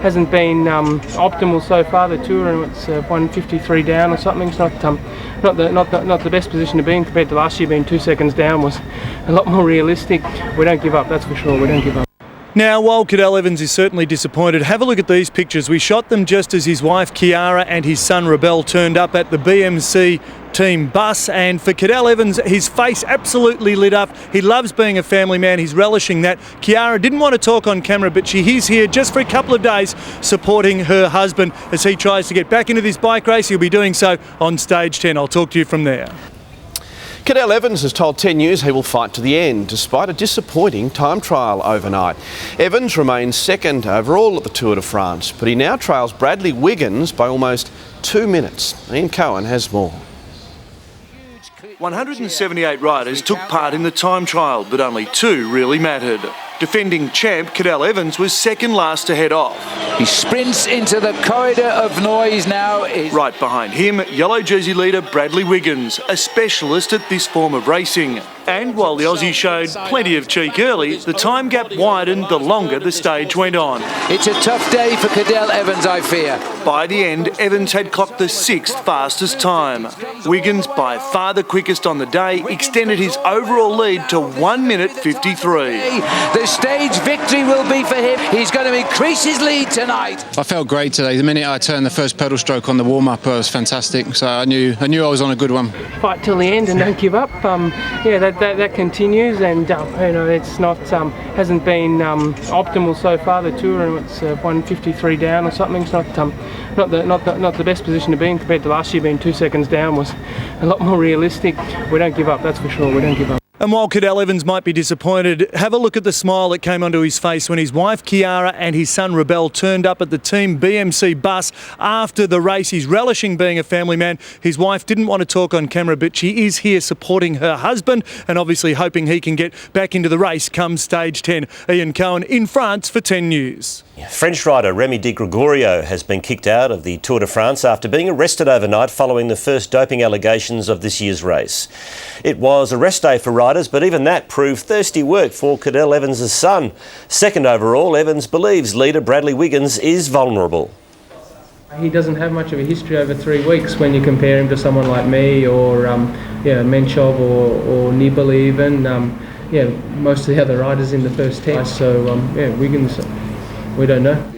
hasn't been optimal so far. The tour, and it's 153 down or something. It's not the best position to be in compared to last year. Being 2 seconds down was a lot more realistic. We don't give up, that's for sure. We don't give up. Now, while Cadel Evans is certainly disappointed, have a look at these pictures. We shot them just as his wife Chiara and his son Rebel turned up at the BMC team bus, and for Cadel Evans, his face absolutely lit up. He loves being a family man. He's relishing that. Chiara didn't want to talk on camera, but she is here just for a couple of days supporting her husband as he tries to get back into this bike race. He'll be doing so on stage 10. I'll talk to you from there. Cadel Evans has told 10 News he will fight to the end, despite a disappointing time trial overnight. Evans remains second overall at the Tour de France, but he now trails Bradley Wiggins by almost 2 minutes. Ian Cohen has more. 178 riders took part in the time trial, but only 2 really mattered. Defending champ Cadel Evans was second last to head off. He sprints into the corridor of noise now. Right behind him, yellow jersey leader Bradley Wiggins, a specialist at this form of racing. And while the Aussie showed plenty of cheek early, the time gap widened the longer the stage went on. It's a tough day for Cadel Evans, I fear. By the end, Evans had clocked the 6th fastest time. Wiggins, by far the quickest on the day, extended his overall lead to 1 minute 53. The The stage victory will be for him. He's going to increase his lead tonight. I felt great today. The minute I turned the first pedal stroke on the warm-up, it was fantastic. So I knew I was on a good one. Fight till the end and don't give up. That continues, and it's not hasn't been optimal so far. The tour, and it's 153 down or something. It's not the best position to be in compared to last year. Being 2 seconds down was a lot more realistic. We don't give up, that's for sure. We don't give up. And while Cadel Evans might be disappointed, have a look at the smile that came onto his face when his wife Kiara and his son Rebel turned up at the Team BMC bus after the race. He's relishing being a family man. His wife didn't want to talk on camera, but she is here supporting her husband and obviously hoping he can get back into the race come stage 10. Ian Cohen in France for 10 News. French rider Remy Di Gregorio has been kicked out of the Tour de France after being arrested overnight following the first doping allegations of this year's race. It was a rest day for riders, but even that proved thirsty work for Cadel Evans' son. Second overall, Evans believes leader Bradley Wiggins is vulnerable. He doesn't have much of a history over 3 weeks when you compare him to someone like me or Menchov or Nibali even. Most of the other riders in the first 10. So Wiggins, we don't know.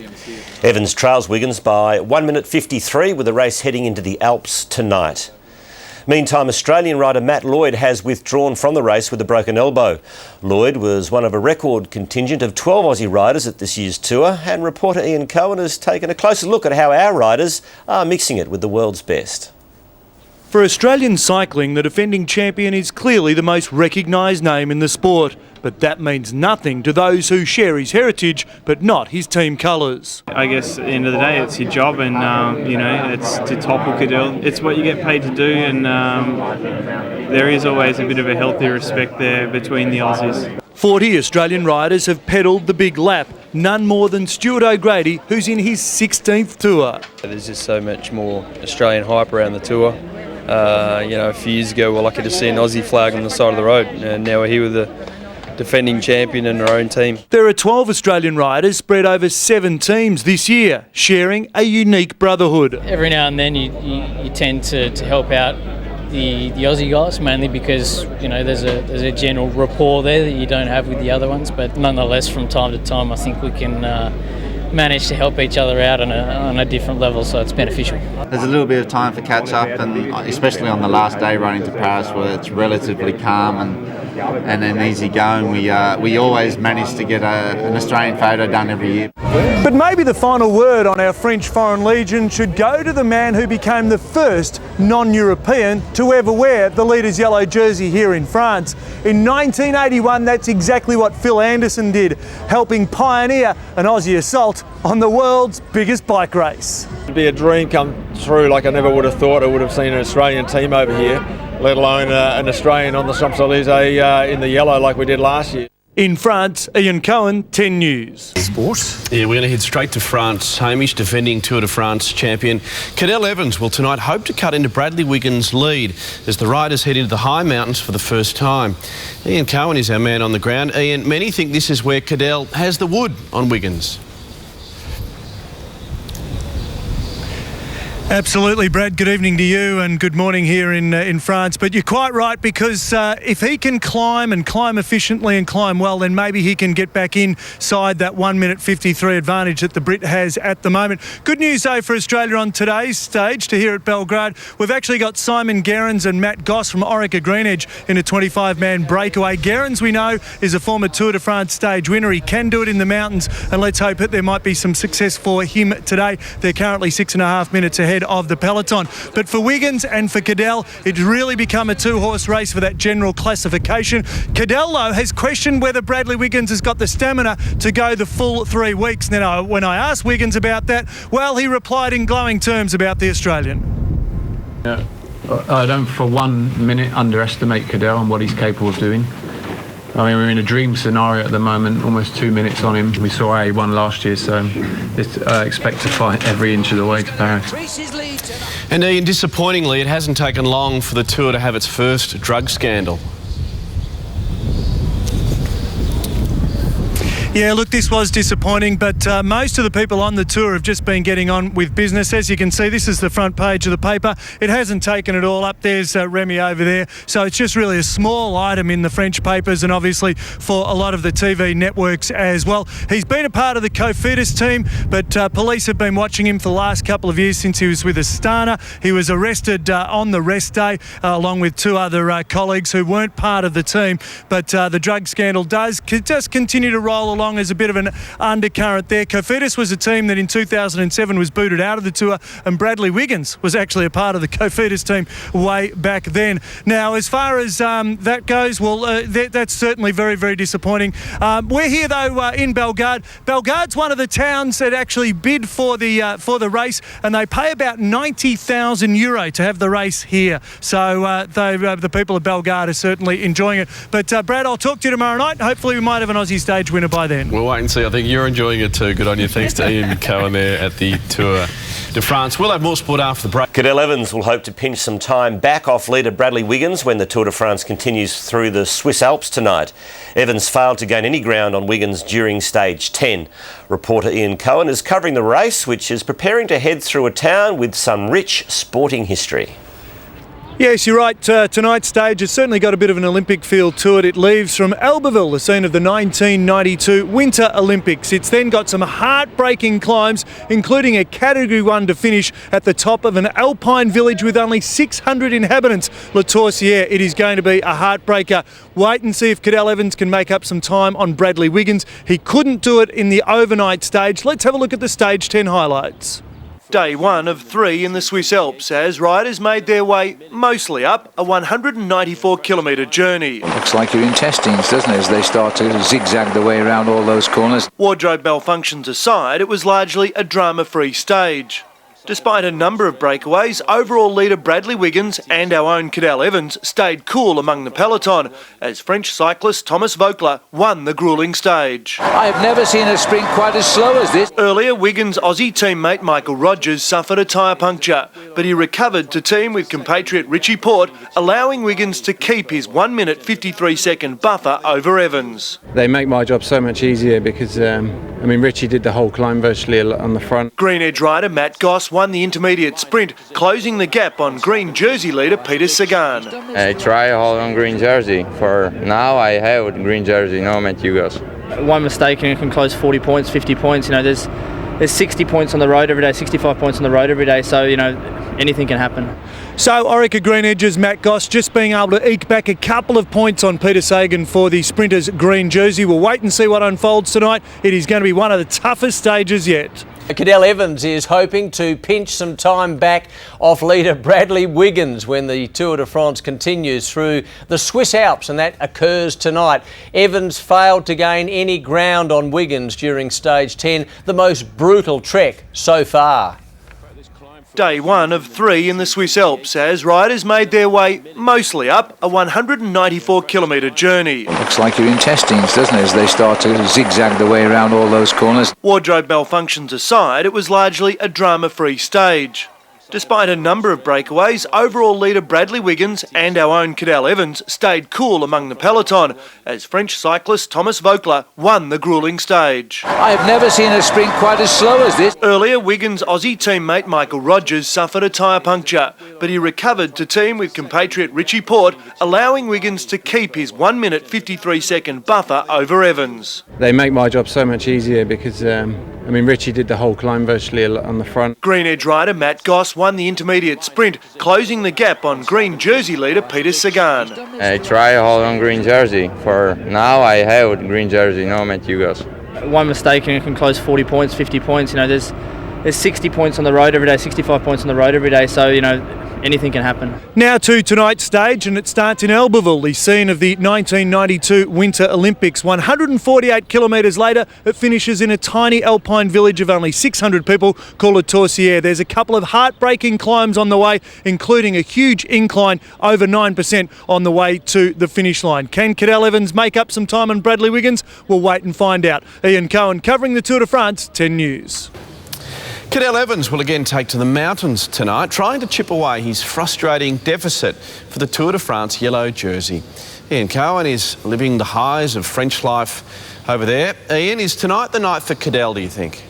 Evans trails Wiggins by 1 minute 53 with the race heading into the Alps tonight. Meantime, Australian rider Matt Lloyd has withdrawn from the race with a broken elbow. Lloyd was one of a record contingent of 12 Aussie riders at this year's tour, and reporter Ian Cohen has taken a closer look at how our riders are mixing it with the world's best. For Australian cycling, the defending champion is clearly the most recognised name in the sport. But that means nothing to those who share his heritage, but not his team colours. I guess at the end of the day, it's your job, and it's to topple Cadel. It's what you get paid to do, and there is always a bit of a healthy respect there between the Aussies. 40 Australian riders have pedalled the big lap, none more than Stuart O'Grady, who's in his 16th tour. There's just so much more Australian hype around the tour. A few years ago, we're lucky to see an Aussie flag on the side of the road, and now we're here with the defending champion and our own team. There are 12 Australian riders spread over 7 teams this year, sharing a unique brotherhood. Every now and then you tend to help out the Aussie guys, mainly because there's a general rapport there that you don't have with the other ones, but nonetheless from time to time I think we can manage to help each other out on a different level, so it's beneficial. There's a little bit of time for catch up, and especially on the last day running to Paris where it's relatively calm and then easy going, we always manage to get an Australian photo done every year. But maybe the final word on our French Foreign Legion should go to the man who became the first non-European to ever wear the leader's yellow jersey here in France. In 1981, that's exactly what Phil Anderson did, helping pioneer an Aussie assault on the world's biggest bike race. It'd be a dream come true. Like I never would have thought I would have seen an Australian team over here, let alone an Australian on the Champs-Élysées in the yellow like we did last year. In France, Ian Cohen, 10 News. Sport. Yeah, we're going to head straight to France. Hamish, defending Tour de France champion Cadel Evans will tonight hope to cut into Bradley Wiggins' lead as the riders head into the high mountains for the first time. Ian Cohen is our man on the ground. Ian, many think this is where Cadel has the wood on Wiggins. Absolutely, Brad. Good evening to you and good morning here in France. But you're quite right, because if he can climb and climb efficiently and climb well, then maybe he can get back inside that 1 minute 53 advantage that the Brit has at the moment. Good news, though, for Australia on today's stage to here at Belgrade. We've actually got Simon Gerrans and Matt Goss from Orica GreenEDGE in a 25-man breakaway. Gerrans, we know, is a former Tour de France stage winner. He can do it in the mountains, and let's hope that there might be some success for him today. They're currently 6.5 minutes ahead of the peloton. But for Wiggins and for Cadel, it's really become a 2-horse race for that general classification. Cadel, though, has questioned whether Bradley Wiggins has got the stamina to go the full 3 weeks. Now, when I asked Wiggins about that, well, he replied in glowing terms about the Australian. I don't for 1 minute underestimate Cadel and what he's capable of doing. I mean, we're in a dream scenario at the moment, almost 2 minutes on him. We saw how he won last year, so I expect to fight every inch of the way to Paris. And Ian, disappointingly, it hasn't taken long for the Tour to have its first drug scandal. Yeah, look, this was disappointing, but most of the people on the tour have just been getting on with business. As you can see, this is the front page of the paper. It hasn't taken it all up. There's Remy over there. So it's just really a small item in the French papers and obviously for a lot of the TV networks as well. He's been a part of the Cofidis team, but police have been watching him for the last couple of years since he was with Astana. He was arrested on the rest day along with two other colleagues who weren't part of the team. But the drug scandal does just continue to roll along as a bit of an undercurrent there. Cofidis was a team that in 2007 was booted out of the tour, and Bradley Wiggins was actually a part of the Cofidis team way back then. Now, as far as that goes, well, that's certainly very, very disappointing. We're here, though, in Bellegarde. Bellegarde's one of the towns that actually bid for the race, and they pay about €90,000 to have the race here. So the people of Bellegarde are certainly enjoying it. But, Brad, I'll talk to you tomorrow night. Hopefully we might have an Aussie stage winner by then. We'll wait and see. I think you're enjoying it too. Good on you. Thanks to Ian Cohen there at the Tour de France. We'll have more sport after the break. Cadel Evans will hope to pinch some time back off leader Bradley Wiggins when the Tour de France continues through the Swiss Alps tonight. Evans failed to gain any ground on Wiggins during stage 10. Reporter Ian Cohen is covering the race, which is preparing to head through a town with some rich sporting history. Yes, you're right. Tonight's stage has certainly got a bit of an Olympic feel to it. It leaves from Albertville, the scene of the 1992 Winter Olympics. It's then got some heartbreaking climbs, including a Category 1 to finish at the top of an alpine village with only 600 inhabitants, La Tourcière. It is going to be a heartbreaker. Wait and see if Cadel Evans can make up some time on Bradley Wiggins. He couldn't do it in the overnight stage. Let's have a look at the stage 10 highlights. Day 1 of 3 in the Swiss Alps as riders made their way mostly up a 194-kilometre journey. Looks like you're in testings, doesn't it, as they start to zigzag the way around all those corners. Wardrobe malfunctions aside, it was largely a drama-free stage. Despite a number of breakaways, overall leader Bradley Wiggins and our own Cadel Evans stayed cool among the peloton as French cyclist Thomas Vauclair won the gruelling stage. I've never seen a sprint quite as slow as this. Earlier, Wiggins' Aussie teammate Michael Rogers suffered a tyre puncture, but he recovered to team with compatriot Richie Porte, allowing Wiggins to keep his 1 minute 53-second buffer over Evans. They make my job so much easier because, Richie did the whole climb virtually on the front. GreenEDGE rider Matt Goss won the intermediate sprint, closing the gap on green jersey leader Peter Sagan. I try to hold on green jersey. For now I have green jersey, no Matthew Goss. One mistake and you can close 40 points, 50 points. There's 60 points on the road every day, 65 points on the road every day, so anything can happen. So Orica GreenEDGE's Matt Goss just being able to eke back a couple of points on Peter Sagan for the sprinters' green jersey. We'll wait and see what unfolds tonight. It is going to be one of the toughest stages yet. Cadel Evans is hoping to pinch some time back off leader Bradley Wiggins when the Tour de France continues through the Swiss Alps, and that occurs tonight. Evans failed to gain any ground on Wiggins during stage 10, the most brutal trek so far. Day 1 of 3 in the Swiss Alps as riders made their way mostly up a 194-kilometre journey. Looks like you're in testings, doesn't it, as they start to zigzag the way around all those corners. Wardrobe malfunctions aside, it was largely a drama-free stage. Despite a number of breakaways, overall leader Bradley Wiggins and our own Cadel Evans stayed cool among the peloton as French cyclist Thomas Vauclair won the gruelling stage. I've never seen a sprint quite as slow as this. Earlier, Wiggins' Aussie teammate Michael Rogers suffered a tyre puncture, but he recovered to team with compatriot Richie Porte, allowing Wiggins to keep his 1 minute 53-second buffer over Evans. They make my job so much easier because, Richie did the whole climb virtually on the front. GreenEDGE rider Matt Goss won the intermediate sprint, closing the gap on green jersey leader Peter Sagan. I try to hold on green jersey. For now I have green jersey, no Matthew Goss. One mistake and you can close 40 points, 50 points. There's 60 points on the road every day, 65 points on the road every day, so anything can happen. Now to tonight's stage, and it starts in Albertville, the scene of the 1992 Winter Olympics. 148 kilometres later, it finishes in a tiny alpine village of only 600 people called La Tourcière. There's a couple of heartbreaking climbs on the way, including a huge incline over 9% on the way to the finish line. Can Cadel Evans make up some time on Bradley Wiggins? We'll wait and find out. Ian Cohen covering the Tour de France, 10 News. Cadel Evans will again take to the mountains tonight, trying to chip away his frustrating deficit for the Tour de France yellow jersey. Ian Cohen is living the highs of French life over there. Ian, is tonight the night for Cadel, do you think?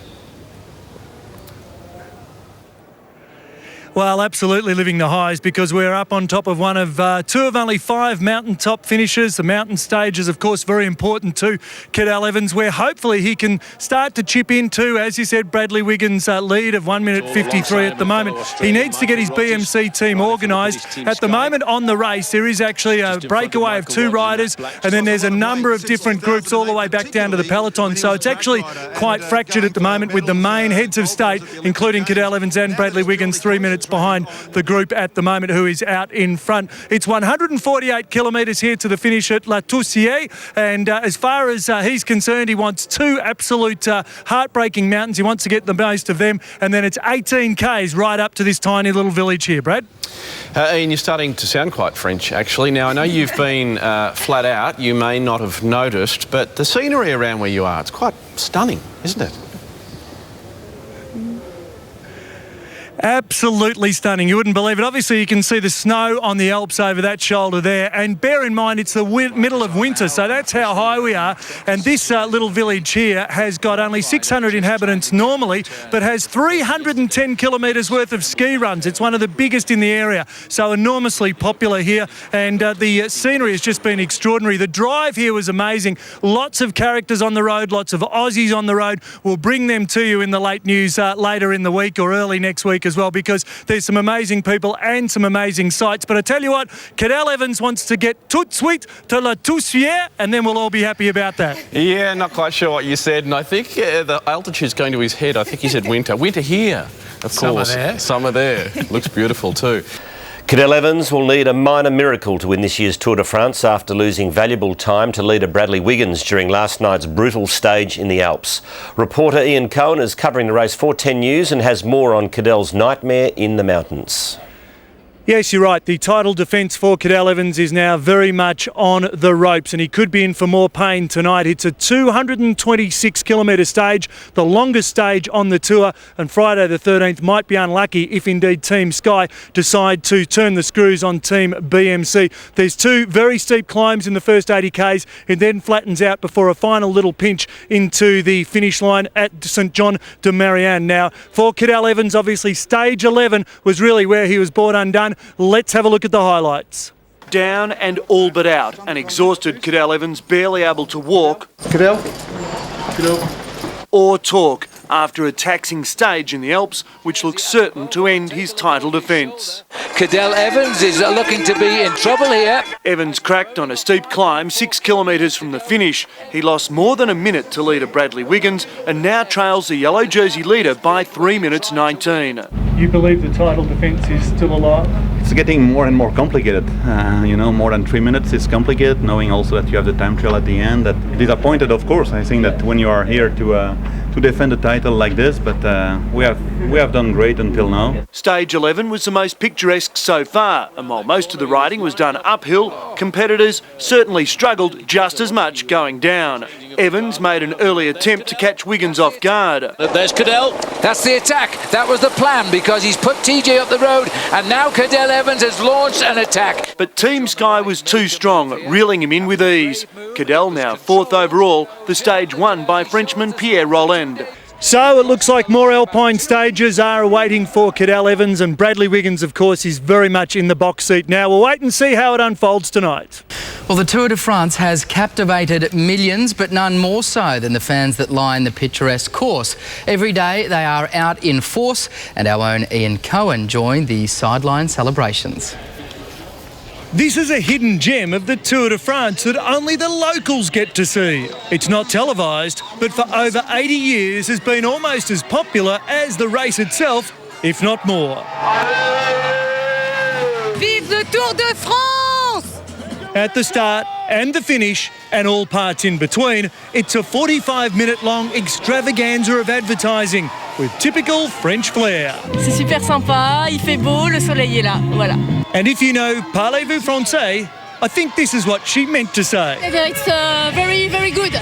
Well, absolutely living the highs, because we're up on top of one of two of only 5 mountaintop finishes. The mountain stage is, of course, very important to Cadel Evans, where hopefully he can start to chip into, as you said, Bradley Wiggins' lead of 1 minute 53 at the moment. He needs to get his BMC team organised. At the moment on the race, there is actually a breakaway of 2 riders, and then there's a number of different groups all the way back down to the peloton. So it's actually quite fractured at the moment, with the main heads of state, including Cadel Evans and Bradley Wiggins, 3 minutes behind the group at the moment, who is out in front. It's 148 kilometres here to the finish at La Toussier, and as far as he's concerned, he wants 2 absolute heartbreaking mountains. He wants to get the most of them, and then it's 18 Ks right up to this tiny little village here, Brad. Ian, you're starting to sound quite French, actually. Now, I know you've been flat out. You may not have noticed, but the scenery around where you are, it's quite stunning, isn't it? Absolutely stunning. You wouldn't believe it. Obviously, you can see the snow on the Alps over that shoulder there. And bear in mind, it's the middle of winter, so that's how high we are. And this little village here has got only 600 inhabitants normally, but has 310 kilometres worth of ski runs. It's one of the biggest in the area, so enormously popular here. And the scenery has just been extraordinary. The drive here was amazing. Lots of characters on the road, lots of Aussies on the road. We'll bring them to you in the late news later in the week or early next week as well, because there's some amazing people and some amazing sights. But I tell you what, Cadel Evans wants to get tout de suite to La Toussier, and then we'll all be happy about that. Yeah, not quite sure what you said, and I think the altitude's going to his head. I think he said winter. Winter here, of course. Summer there. Summer there. Looks beautiful too. Cadel Evans will need a minor miracle to win this year's Tour de France after losing valuable time to leader Bradley Wiggins during last night's brutal stage in the Alps. Reporter Ian Cohen is covering the race for 10 News and has more on Cadel's nightmare in the mountains. Yes, you're right. The title defence for Cadel Evans is now very much on the ropes, and he could be in for more pain tonight. It's a 226-kilometre stage, the longest stage on the tour, and Friday the 13th might be unlucky if indeed Team Sky decide to turn the screws on Team BMC. There's 2 very steep climbs in the first 80 Ks. It then flattens out before a final little pinch into the finish line at St John de Marianne. Now, for Cadel Evans, obviously stage 11 was really where he was brought undone. Let's have a look at the highlights. Down and all but out, an exhausted Cadel Evans barely able to walk or talk after a taxing stage in the Alps, which looks certain to end his title defence. Cadel Evans is looking to be in trouble here. Evans cracked on a steep climb 6 kilometres from the finish. He lost more than a minute to leader Bradley Wiggins and now trails the yellow jersey leader by 3 minutes 19. You believe the title defence is still alive? It's getting more and more complicated. More than 3 minutes is complicated, knowing also that you have the time trial at the end. That disappointed, of course. I think that when you are here to defend a title like this, but we have done great until now. Stage 11 was the most picturesque so far, and while most of the riding was done uphill, competitors certainly struggled just as much going down. Evans made an early attempt to catch Wiggins off guard. There's Cadel. That's the attack. That was the plan, because he's put TJ up the road, and now Cadel Evans has launched an attack. But Team Sky was too strong, reeling him in with ease. Cadel now 4th overall, the stage won by Frenchman Pierre Rolland. So it looks like more alpine stages are awaiting for Cadel Evans, and Bradley Wiggins, of course, is very much in the box seat now. We'll wait and see how it unfolds tonight. Well, the Tour de France has captivated millions, but none more so than the fans that line the picturesque course. Every day they are out in force, and our own Ian Cohen joined the sideline celebrations. This is a hidden gem of the Tour de France that only the locals get to see. It's not televised, but for over 80 years has been almost as popular as the race itself, if not more. Vive le Tour de France! At the start and the finish, and all parts in between, it's a 45-minute long extravaganza of advertising with typical French flair. C'est super sympa, il fait beau, le soleil est là, voilà. And if you know Parlez-vous français, I think this is what she meant to say. It's very, very good.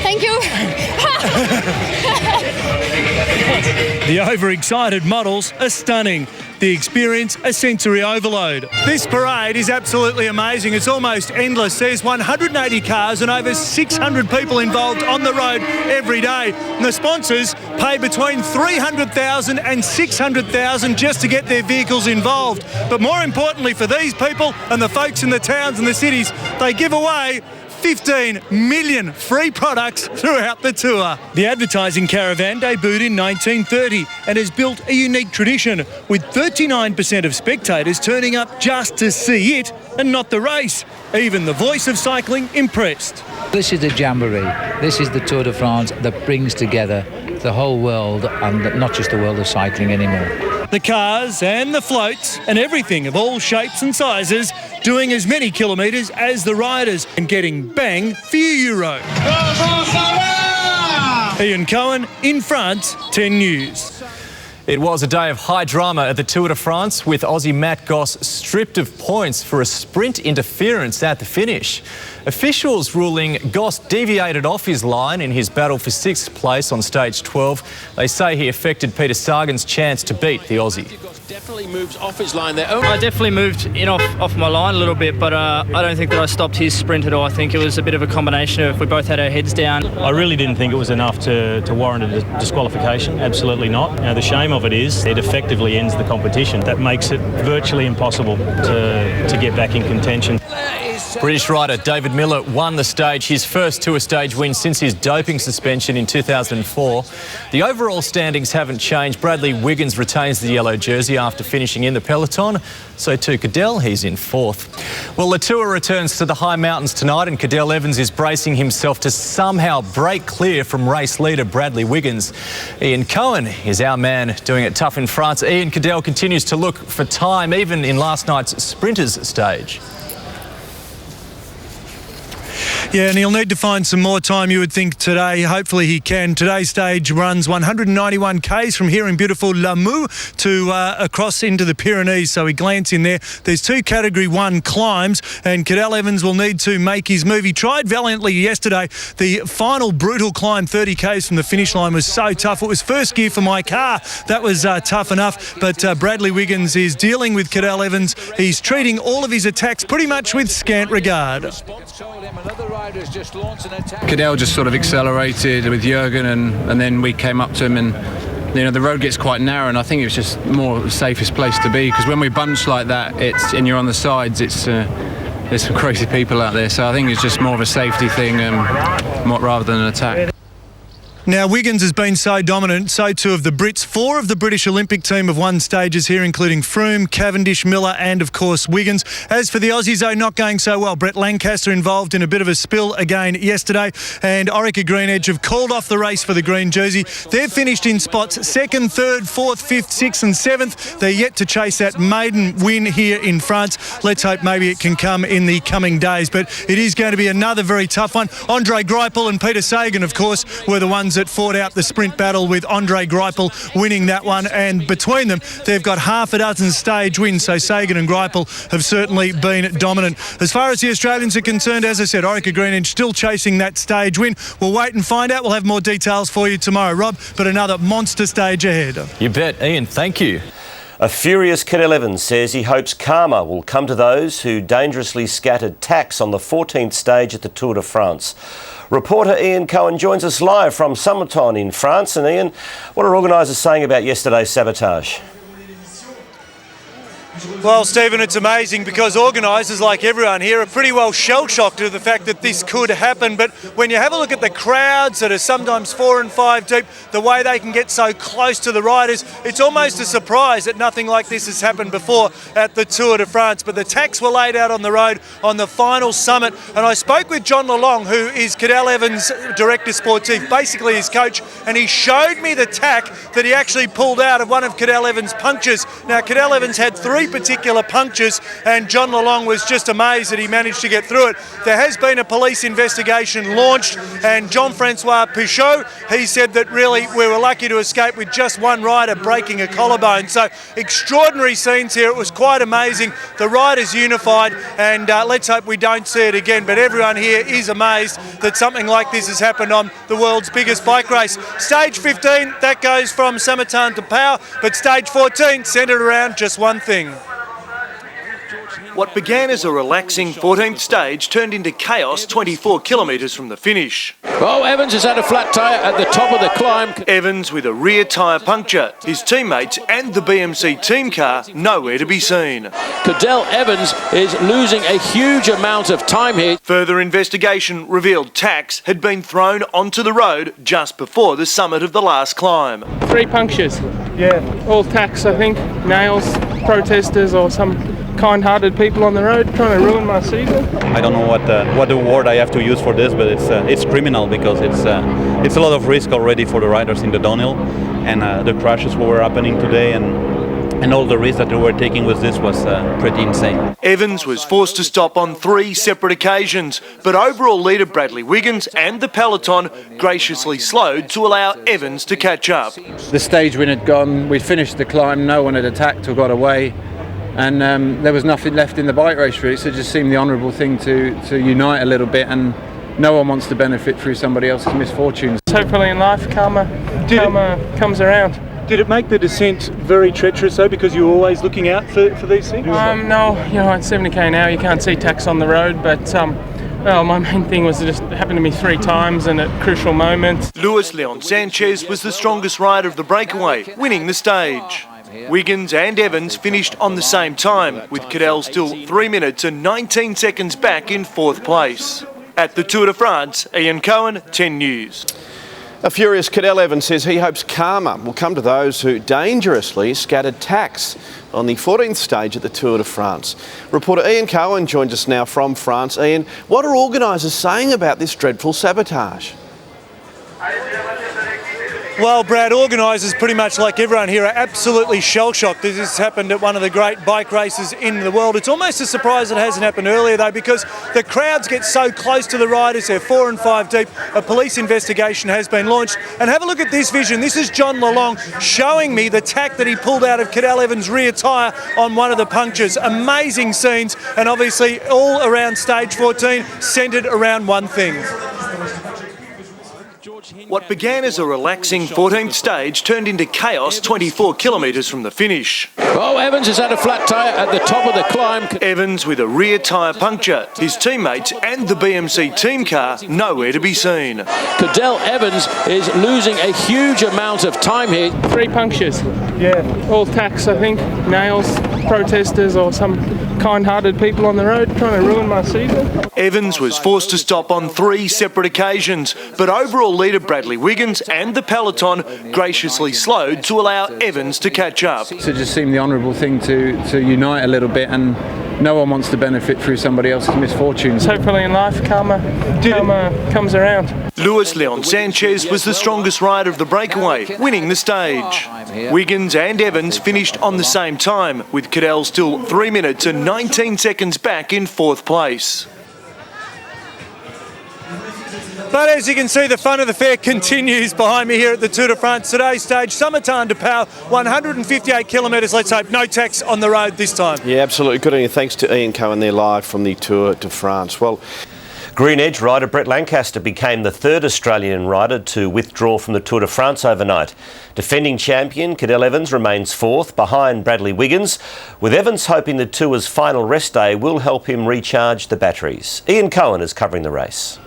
Thank you. The overexcited models are stunning. The experience a sensory overload. This parade is absolutely amazing. It's almost endless. There's 180 cars and over 600 people involved on the road every day. And the sponsors pay between $300,000 and $600,000 just to get their vehicles involved. But more importantly for these people and the folks in the towns and the cities, they give away 15 million free products throughout the tour. The advertising caravan debuted in 1930 and has built a unique tradition, with 39% of spectators turning up just to see it and not the race. Even the voice of cycling impressed. This is the jamboree. This is the Tour de France that brings together the whole world, and not just the world of cycling anymore. The cars and the floats and everything of all shapes and sizes doing as many kilometres as the riders and getting bang for your euro. Ian Cohen in France, 10 News. It was a day of high drama at the Tour de France, with Aussie Matt Goss stripped of points for a sprint interference at the finish. Officials ruling Goss deviated off his line in his battle for 6th place on stage 12. They say he affected Peter Sagan's chance to beat the Aussie. Definitely moved off his line there. I definitely moved in off my line a little bit, but I don't think that I stopped his sprint at all. I think it was a bit of a combination of we both had our heads down. I really didn't think it was enough to warrant a disqualification. Absolutely not. You know, the shame of it is it effectively ends the competition. That makes it virtually impossible to get back in contention. British rider David Miller won the stage, his first Tour stage win since his doping suspension in 2004. The overall standings haven't changed. Bradley Wiggins retains the yellow jersey after finishing in the peloton. So too Cadel, he's in 4th. Well, the Tour returns to the high mountains tonight, and Cadel Evans is bracing himself to somehow break clear from race leader Bradley Wiggins. Ian Cohen is our man doing it tough in France. Ian, Cadel continues to look for time, even in last night's sprinters stage. Yeah, and he'll need to find some more time, you would think, today. Hopefully he can. Today's stage runs 191 k's from here in beautiful Lamoux to across into the Pyrenees, so he glanced in there. There's 2 Category 1 climbs, and Cadel Evans will need to make his move. He tried valiantly yesterday. The final brutal climb, 30 k's from the finish line, was so tough. It was first gear for my car. That was tough enough, but Bradley Wiggins is dealing with Cadel Evans. He's treating all of his attacks pretty much with scant regard. Cadel just sort of accelerated with Jürgen, and then we came up to him, and you know the road gets quite narrow, and I think it was just more the safest place to be, because when we bunch like that, and you're on the sides, there's some crazy people out there, so I think it's just more of a safety thing rather than an attack. Now, Wiggins has been so dominant, so too have the Brits. 4 of the British Olympic team have won stages here, including Froome, Cavendish, Miller and, of course, Wiggins. As for the Aussies, though, not going so well. Brett Lancaster involved in a bit of a spill again yesterday, and Orica GreenEDGE have called off the race for the green jersey. They've finished in spots 2nd, 3rd, 4th, 5th, 6th and 7th. They're yet to chase that maiden win here in France. Let's hope maybe it can come in the coming days, but it is going to be another very tough one. Andre Greipel and Peter Sagan, of course, were the ones that fought out the sprint battle, with Andre Greipel winning that one, and between them they've got half a dozen stage wins, so Sagan and Greipel have certainly been dominant. As far as the Australians are concerned, as I said, Orica GreenEDGE still chasing that stage win. We'll wait and find out. We'll have more details for you tomorrow, Rob, but another monster stage ahead. You bet, Ian. Thank you. A furious Cadel Evans says he hopes karma will come to those who dangerously scattered tacks on the 14th stage at the Tour de France. Reporter Ian Cohen joins us live from Summerton in France. And Ian, what are organisers saying about yesterday's sabotage? Well, Stephen, it's amazing because organisers, like everyone here, are pretty well shell-shocked to the fact that this could happen. But when you have a look at the crowds that are sometimes 4 and 5 deep, the way they can get so close to the riders, it's almost a surprise that nothing like this has happened before at the Tour de France. But the tacks were laid out on the road on the final summit, and I spoke with John Lalong, who is Cadel Evans' director sportif, basically his coach, and he showed me the tack that he actually pulled out of one of Cadel Evans' punctures. Now, Cadel Evans had 3 3 particular punctures, and John Lalong was just amazed that he managed to get through it. There has been a police investigation launched, and Jean-Francois Pichot, he said that really we were lucky to escape with just one rider breaking a collarbone. So extraordinary scenes here. It was quite amazing. The riders unified, and let's hope we don't see it again. But everyone here is amazed that something like this has happened on the world's biggest bike race. Stage 15, that goes from Samartan to Pau, but stage 14 centred around just one thing. What began as a relaxing 14th stage turned into chaos 24 kilometres from the finish. Oh, Evans has had a flat tyre at the top of the climb. Evans with a rear tyre puncture. His teammates and the BMC team car nowhere to be seen. Cadel Evans is losing a huge amount of time here. Further investigation revealed tacks had been thrown onto the road just before the summit of the last climb. 3 punctures. Yeah, all tacks, I think. Nails, protesters or some kind-hearted people on the road trying to ruin my season. I don't know what the word I have to use for this, but it's criminal because it's a lot of risk already for the riders in the downhill, and the crashes were happening today, and all the risk that they were taking with this was pretty insane. Evans was forced to stop on 3 separate occasions, but overall leader Bradley Wiggins and the peloton graciously slowed to allow Evans to catch up. The stage wind had gone, we'd finished the climb, no one had attacked or got away, and there was nothing left in the bike race really, so it just seemed the honourable thing to unite a little bit, and no one wants to benefit through somebody else's misfortunes. Hopefully in life karma comes around. Did it make the descent very treacherous though, because you were always looking out for these things? No, at 70k an hour you can't see tacks on the road, but well, my main thing was it just happened to me 3 times and at crucial moments. Luis Leon Sanchez was the strongest rider of the breakaway, winning the stage. Wiggins and Evans finished on the same time, with Cadel still 3 minutes and 19 seconds back in 4th place. At the Tour de France, Ian Cohen, 10 News. A furious Cadel Evans says he hopes karma will come to those who dangerously scattered tacks on the 14th stage at the Tour de France. Reporter Ian Cohen joins us now from France. Ian, what are organisers saying about this dreadful sabotage? Well, Brad, organisers, pretty much like everyone here, are absolutely shell-shocked. This has happened at one of the great bike races in the world. It's almost a surprise it hasn't happened earlier, though, because the crowds get so close to the riders. They're 4 and 5 deep. A police investigation has been launched. And have a look at this vision. This is John Lalong showing me the tack that he pulled out of Cadel Evans' rear tyre on one of the punctures. Amazing scenes, and obviously all around stage 14, centred around one thing. What began as a relaxing 14th stage turned into chaos 24 kilometres from the finish. Oh, Evans has had a flat tyre at the top of the climb. Evans with a rear tyre puncture. His teammates and the BMC team car nowhere to be seen. Cadel Evans is losing a huge amount of time here. 3 punctures. Yeah, all tacks, I think. Nails, protesters or some kind-hearted people on the road trying to ruin my season. Evans was forced to stop on 3 separate occasions, but overall leader Bradley Wiggins and the peloton graciously slowed to allow Evans to catch up. So it just seemed the honourable thing to unite a little bit, and no one wants to benefit through somebody else's misfortunes. Hopefully in life karma comes around. Luis Leon Sanchez was the strongest rider of the breakaway, winning the stage. Wiggins and Evans finished on the same time, with Cadel still 3 minutes and 19 seconds back in 4th place. But as you can see, the fun of the fair continues behind me here at the Tour de France. Today's stage, Samartan to Pau, 158 kilometres. Let's hope no tacks on the road this time. Yeah, absolutely. Good evening. Thanks to Ian Cohen there live from the Tour de France. Well, GreenEDGE rider Brett Lancaster became the 3rd Australian rider to withdraw from the Tour de France overnight. Defending champion Cadel Evans remains 4th behind Bradley Wiggins, with Evans hoping the Tour's final rest day will help him recharge the batteries. Ian Cohen is covering the race.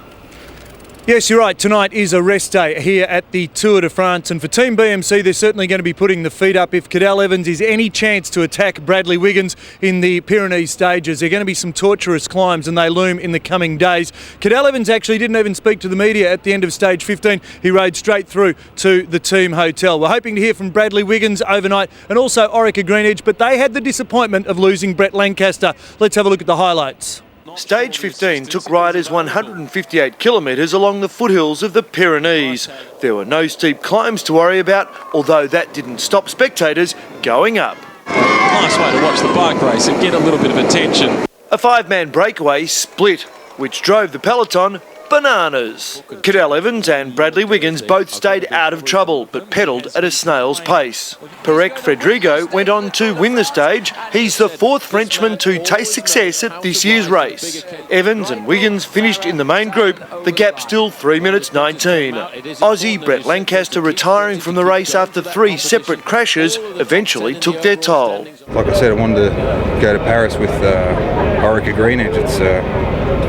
Yes, you're right. Tonight is a rest day here at the Tour de France, and for Team BMC, they're certainly going to be putting the feet up if Cadel Evans is any chance to attack Bradley Wiggins in the Pyrenees stages. There are going to be some torturous climbs, and they loom in the coming days. Cadel Evans actually didn't even speak to the media at the end of stage 15. He rode straight through to the team hotel. We're hoping to hear from Bradley Wiggins overnight, and also Orica GreenEDGE, but they had the disappointment of losing Brett Lancaster. Let's have a look at the highlights. Stage 15 took riders 158 kilometres along the foothills of the Pyrenees. There were no steep climbs to worry about, although that didn't stop spectators going up. Nice way to watch the bike race and get a little bit of attention. A five-man breakaway split, which drove the peloton bananas. Cadel Evans and Bradley Wiggins both stayed out of trouble, but pedalled at a snail's pace. Perec Fredrigo went on to win the stage. He's the fourth Frenchman to taste success at this year's race. Evans and Wiggins finished in the main group, the gap still 3 minutes 19. Aussie Brett Lancaster, retiring from the race after 3 separate crashes, eventually took their toll. Like I said, I wanted to go to Paris with Orica GreenEDGE. It's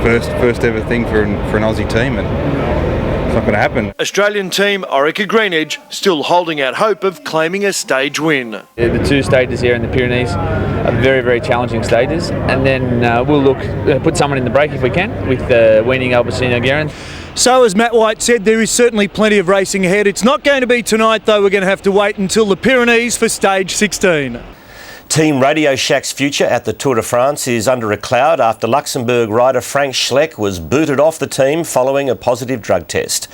first ever thing for an Aussie team, and it's not going to happen. Australian team Orica GreenEDGE still holding out hope of claiming a stage win. The 2 stages here in the Pyrenees are very, very challenging stages, and then we'll look put someone in the break if we can, with weaning Albacino Guerin. So as Matt White said, there is certainly plenty of racing ahead. It's not going to be tonight though. We're going to have to wait until the Pyrenees for stage 16. Team Radio Shack's future at the Tour de France is under a cloud after Luxembourg rider Frank Schleck was booted off the team following a positive drug test.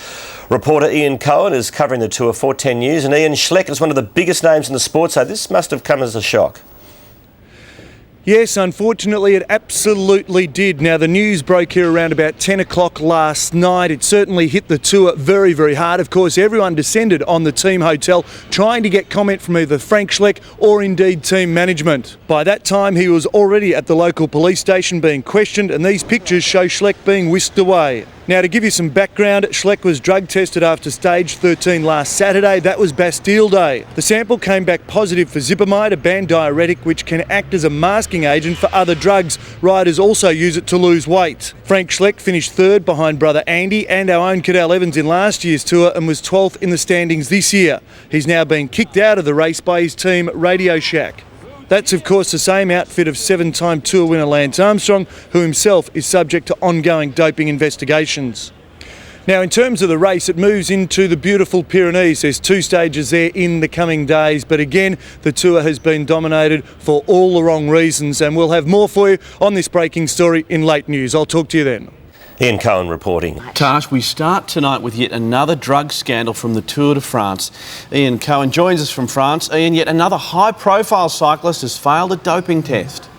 Reporter Ian Cohen is covering the Tour for 10 News, and Ian, Schleck is one of the biggest names in the sport, so this must have come as a shock. Yes, unfortunately it absolutely did. Now the news broke here around about 10 o'clock last night. It certainly hit the Tour very, very hard. Of course, everyone descended on the team hotel trying to get comment from either Frank Schleck or indeed team management. By that time he was already at the local police station being questioned, and these pictures show Schleck being whisked away. Now, to give you some background, Schleck was drug tested after stage 13 last Saturday. That was Bastille Day. The sample came back positive for zipamide, a banned diuretic which can act as a masking agent for other drugs. Riders also use it to lose weight. Frank Schleck finished third behind brother Andy and our own Cadel Evans in last year's Tour, and was 12th in the standings this year. He's now been kicked out of the race by his team Radio Shack. That's of course the same outfit of 7-time Tour winner Lance Armstrong, who himself is subject to ongoing doping investigations. Now, in terms of the race, it moves into the beautiful Pyrenees. There's 2 stages there in the coming days, but again, the Tour has been dominated for all the wrong reasons, and we'll have more for you on this breaking story in late news. I'll talk to you then. Ian Cohen reporting. Tash, we start tonight with yet another drug scandal from the Tour de France. Ian Cohen joins us from France. Ian, yet another high-profile cyclist has failed a doping test.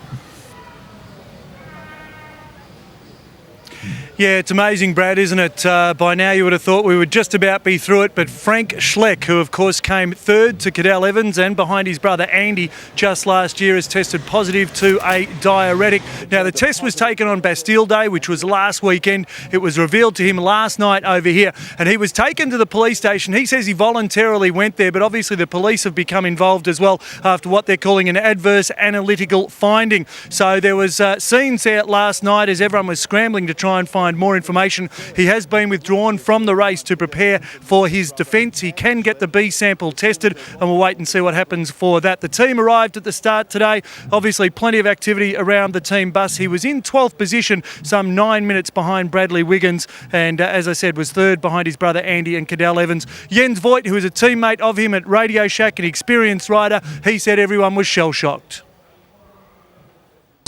Yeah, it's amazing, Brad, isn't it? By now you would have thought we would just about be through it, but Frank Schleck, who of course came third to Cadel Evans and behind his brother Andy just last year, has tested positive to a diuretic. Now, the test was taken on Bastille Day, which was last weekend. It was revealed to him last night over here, and he was taken to the police station. He says he voluntarily went there, but obviously the police have become involved as well after what they're calling an adverse analytical finding. So there was scenes there last night as everyone was scrambling to try and find more information. He has been withdrawn from the race to prepare for his defence. He can get the B sample tested, and we'll wait and see what happens for that. The team arrived at the start today. Obviously plenty of activity around the team bus. He was in 12th position, some 9 minutes behind Bradley Wiggins, and as I said, was third behind his brother Andy and Cadel Evans. Jens Voigt, who is a teammate of him at Radio Shack, an experienced rider, he said everyone was shell-shocked.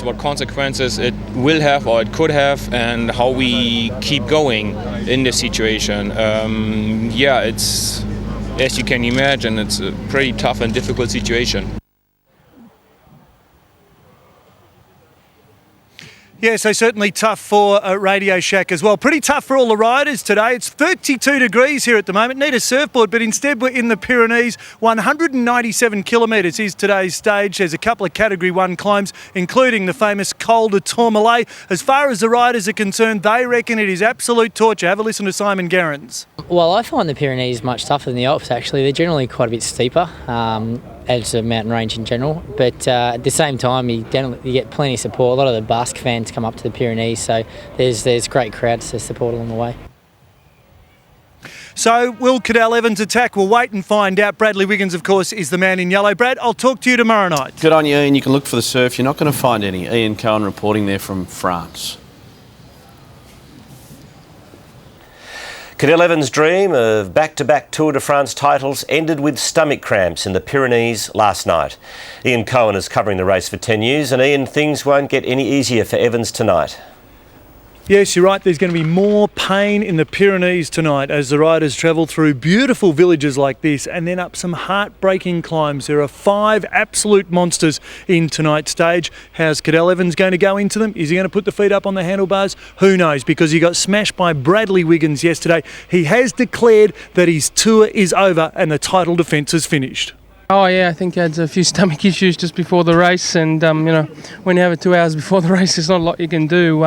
What consequences it will have or it could have, and how we keep going in this situation. It's, as you can imagine, it's a pretty tough and difficult situation. Yeah, so certainly tough for Radio Shack as well. Pretty tough for all the riders today. It's 32 degrees here at the moment. Need a surfboard, but instead we're in the Pyrenees. 197 kilometres is today's stage. There's a couple of Category 1 climbs, including the famous Col de Tourmalet. As far as the riders are concerned, they reckon it is absolute torture. Have a listen to Simon Gerrans. Well, I find the Pyrenees much tougher than the Alps, actually. They're generally quite a bit steeper. As a mountain range in general, but at the same time you get plenty of support. A lot of the Basque fans come up to the Pyrenees, so there's great crowds to support along the way. So will Cadel Evans attack? We'll wait and find out. Bradley Wiggins, of course, is the man in yellow. Brad, I'll talk to you tomorrow night. Good on you, Ian. You can look for the surf. You're not going to find any. Ian Cohen reporting there from France. Cadel Evans' dream of back-to-back Tour de France titles ended with stomach cramps in the Pyrenees last night. Ian Cohen is covering the race for 10 News, and Ian, things won't get any easier for Evans tonight. Yes, you're right. There's going to be more pain in the Pyrenees tonight as the riders travel through beautiful villages like this and then up some heartbreaking climbs. There are 5 absolute monsters in tonight's stage. How's Cadel Evans going to go into them? Is he going to put the feet up on the handlebars? Who knows, because he got smashed by Bradley Wiggins yesterday. He has declared that his tour is over and the title defence is finished. Oh yeah, I think I had a few stomach issues just before the race, and when you have it 2 hours before the race, there's not a lot you can do.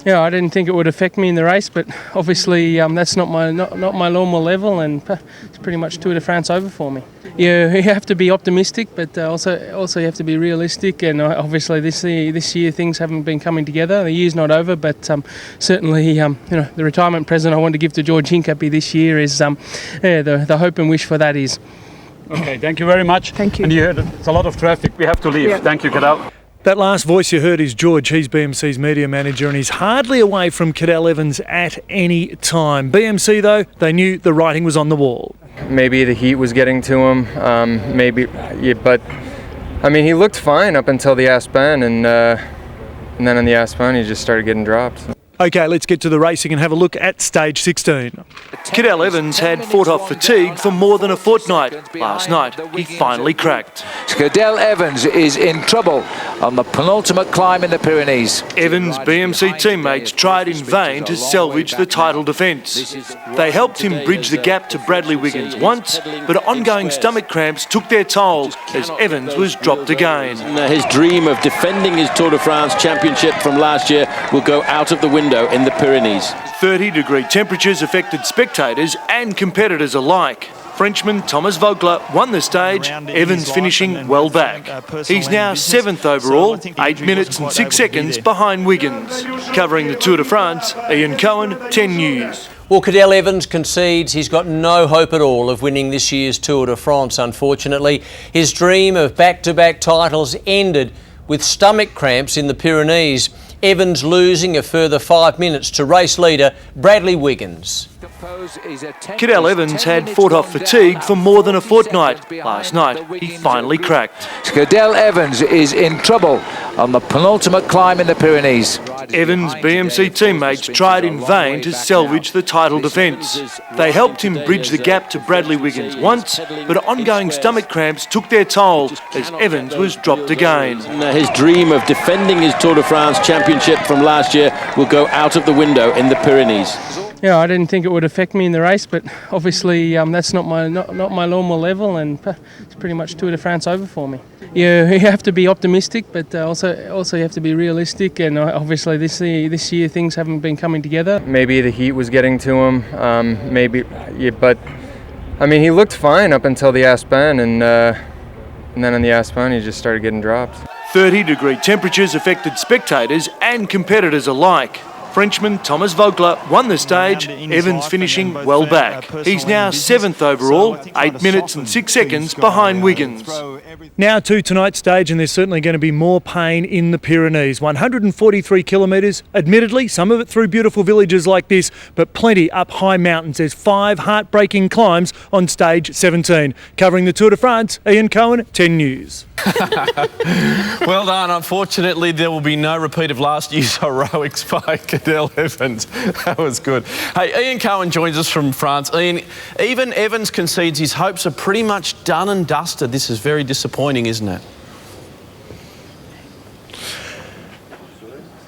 I didn't think it would affect me in the race, but obviously that's not my normal level, and it's pretty much Tour de France over for me. You have to be optimistic, but also you have to be realistic. And obviously this year things haven't been coming together. The year's not over, but certainly the retirement present I want to give to George Hincapie this year is the hope and wish for that is. Okay, thank you very much. Thank you. And you heard it's a lot of traffic. We have to leave. Yeah. Thank you, Cadel. That last voice you heard is George. He's BMC's media manager and he's hardly away from Cadel Evans at any time. BMC, though, they knew the writing was on the wall. Maybe the heat was getting to him, but I mean, he looked fine up until the Aspen, and then on the Aspen he just started getting dropped. OK, let's get to the racing and have a look at stage 16. Cadel Evans had fought off fatigue for more than a fortnight. Last night, he finally cracked. Cadel Evans is in trouble on the penultimate climb in the Pyrenees. Evans' BMC teammates tried in vain to salvage the title defence. They helped him bridge the gap to Bradley Wiggins once, but ongoing stomach cramps took their toll as Evans was dropped again. His dream of defending his Tour de France championship from last year will go out of the window in the Pyrenees. 30-degree temperatures affected spectators and competitors alike. Frenchman Thomas Vogler won the stage, Evans finishing well back. He's now 7th overall, 8 minutes and 6 seconds behind Wiggins. Covering the Tour de France, Ian Cohen, 10 News. Well, Cadel Evans concedes he's got no hope at all of winning this year's Tour de France, unfortunately. His dream of back-to-back titles ended with stomach cramps in the Pyrenees. Evans losing a further 5 minutes to race leader Bradley Wiggins. Cadel Evans had fought off fatigue for more than a fortnight. Last night, he finally cracked. Cadel Evans is in trouble on the penultimate climb in the Pyrenees. Evans' BMC teammates tried in vain to salvage the title defence. They helped him bridge the gap to Bradley Wiggins once, but ongoing stomach cramps took their toll as Evans was dropped again. His dream of defending his Tour de France championship from last year will go out of the window in the Pyrenees. Yeah, I didn't think it would affect me in the race, but obviously that's not my normal level, and it's pretty much Tour de France over for me. You have to be optimistic, but also you have to be realistic, and obviously this year things haven't been coming together. Maybe the heat was getting to him, but I mean, he looked fine up until the Aspen, and then on the Aspen he just started getting dropped. 30-degree temperatures affected spectators and competitors alike. Frenchman Thomas Vogler won the stage, Evans finishing well back. He's now 7th overall, 8 minutes and 6 seconds behind Wiggins. Now to tonight's stage, and there's certainly going to be more pain in the Pyrenees. 143 kilometres, admittedly, some of it through beautiful villages like this, but plenty up high mountains. There's 5 heartbreaking climbs on stage 17. Covering the Tour de France, Ian Cohen, 10 News. Well done. Unfortunately, there will be no repeat of last year's heroics by Cadel Evans. That was good. Hey, Ian Cohen joins us from France. Ian, even Evans concedes his hopes are pretty much done and dusted. This is very disappointing, isn't it?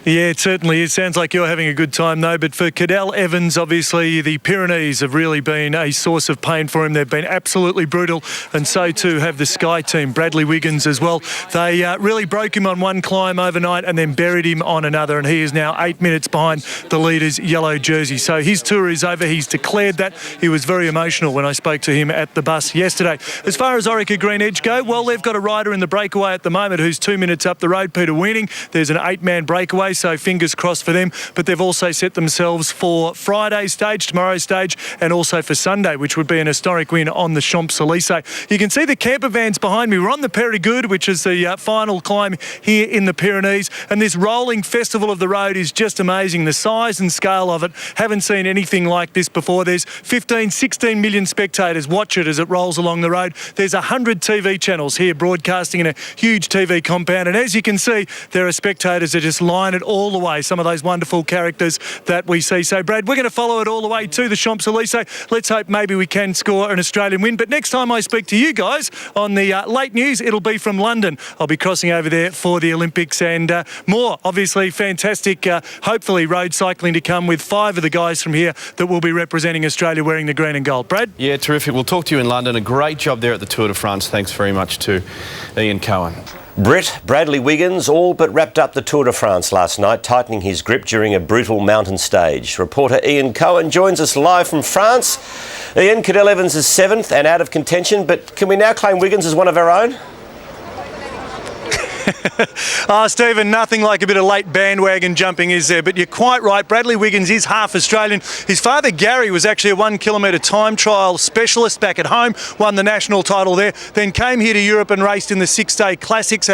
Yeah, it certainly is. Sounds like you're having a good time, though. But for Cadel Evans, obviously, the Pyrenees have really been a source of pain for him. They've been absolutely brutal, and so too have the Sky team, Bradley Wiggins as well. They really broke him on one climb overnight and then buried him on another, and he is now 8 minutes behind the leader's yellow jersey. So his tour is over. He's declared that. He was very emotional when I spoke to him at the bus yesterday. As far as Orica GreenEDGE go, well, they've got a rider in the breakaway at the moment who's 2 minutes up the road, Peter Weaning. There's an 8-man breakaway, so fingers crossed for them. But they've also set themselves for Friday's stage, tomorrow's stage, and also for Sunday, which would be an historic win on the Champs-Élysées. You can see the camper vans behind me. We're on the Périgord, which is the final climb here in the Pyrenees, and this rolling festival of the road is just amazing. The size and scale of it, haven't seen anything like this before. There's 15, 16 million spectators watch it as it rolls along the road. There's 100 TV channels here broadcasting in a huge TV compound, and as you can see, there are spectators that just line it all the way. Some of those wonderful characters that we see. So, Brad, we're going to follow it all the way to the Champs-Élysées. Let's hope maybe we can score an Australian win. But next time I speak to you guys on the late news, it'll be from London. I'll be crossing over there for the Olympics and more. Obviously, fantastic, hopefully, road cycling to come with 5 of the guys from here that will be representing Australia wearing the green and gold. Brad? Yeah, terrific. We'll talk to you in London. A great job there at the Tour de France. Thanks very much to Ian Cohen. Bradley Wiggins all but wrapped up the Tour de France last night, tightening his grip during a brutal mountain stage. Reporter Ian Cohen joins us live from France. Ian, Cadel Evans is 7th and out of contention, but can we now claim Wiggins as one of our own? Stephen, nothing like a bit of late bandwagon jumping, is there? But you're quite right. Bradley Wiggins is half Australian. His father, Gerry, was actually a 1 kilometre time trial specialist back at home, won the national title there, then came here to Europe and raced in the 6-day classics.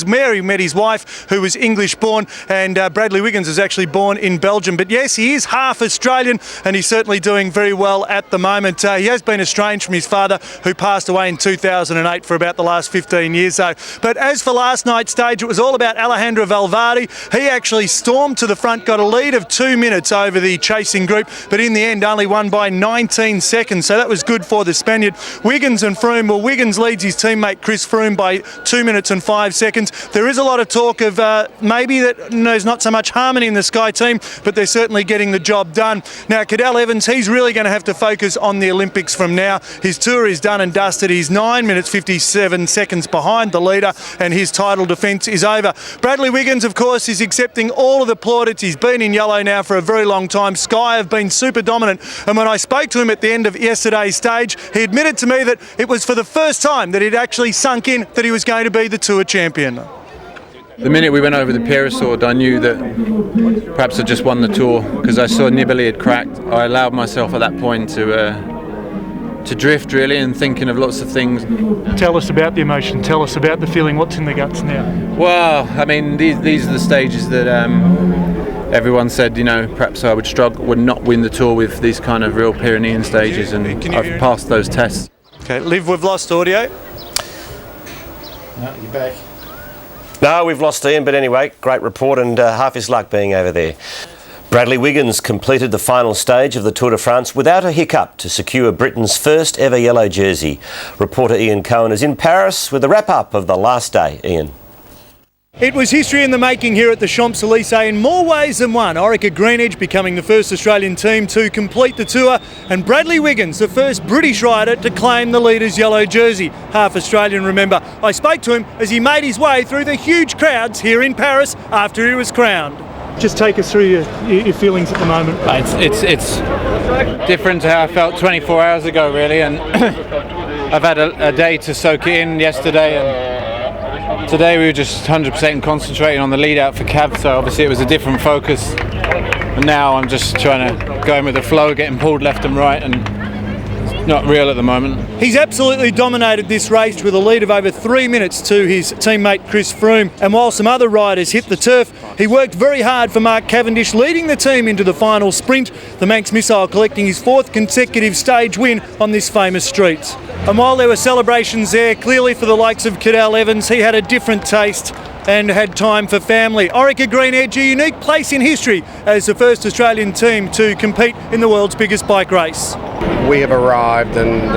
Mary met his wife, who was English born, and Bradley Wiggins was actually born in Belgium. But yes, he is half Australian, and he's certainly doing very well at the moment. He has been estranged from his father, who passed away in 2008 for about the last 15 years, though. But as for last night's stage, it was all about Alejandro Valverde. He actually stormed to the front, got a lead of 2 minutes over the chasing group, but in the end only won by 19 seconds, so that was good for the Spaniard. Wiggins and Froome, well, Wiggins leads his teammate Chris Froome by 2 minutes and 5 seconds. There is a lot of talk of maybe that there's not so much harmony in the Sky team, but they're certainly getting the job done. Now, Cadel Evans, he's really going to have to focus on the Olympics from now. His tour is done and dusted. He's 9 minutes 57 seconds behind the leader, and his title defence is over. Bradley Wiggins, of course, is accepting all of the plaudits. He's been in yellow now for a very long time. Sky have been super dominant, and when I spoke to him at the end of yesterday's stage, he admitted to me that it was for the first time that it actually sunk in that he was going to be the Tour champion. The minute we went over the Peyresourde, I knew that perhaps I just won the Tour, because I saw Nibali had cracked. I allowed myself at that point to drift, really, and thinking of lots of things. Tell us about the emotion, tell us about the feeling, what's in the guts now? Well, I mean, these are the stages that everyone said, you know, perhaps I would not win the Tour with these kind of real Pyrenean stages, and I've passed those tests. Okay, Liv, we've lost audio. No, you're back. No, we've lost Ian, but anyway, great report and half his luck being over there. Bradley Wiggins completed the final stage of the Tour de France without a hiccup to secure Britain's first ever yellow jersey. Reporter Ian Cohen is in Paris with a wrap-up of the last day. Ian. It was history in the making here at the Champs-Élysées in more ways than one. Orica GreenEDGE becoming the first Australian team to complete the tour, and Bradley Wiggins, the first British rider to claim the leader's yellow jersey. Half Australian, remember. I spoke to him as he made his way through the huge crowds here in Paris after he was crowned. Just take us through your feelings at the moment. It's different to how I felt 24 hours ago, really, and I've had a day to soak it in yesterday, and today we were just 100% concentrating on the lead out for Cav, so obviously it was a different focus, and now I'm just trying to go in with the flow, getting pulled left and right, and it's not real at the moment. He's absolutely dominated this race with a lead of over 3 minutes to his teammate Chris Froome, and while some other riders hit the turf, he worked very hard for Mark Cavendish, leading the team into the final sprint, the Manx missile collecting his 4th consecutive stage win on this famous street. And while there were celebrations there, clearly for the likes of Cadel Evans, he had a different taste and had time for family. Orica GreenEDGE, a unique place in history as the first Australian team to compete in the world's biggest bike race. We have arrived, and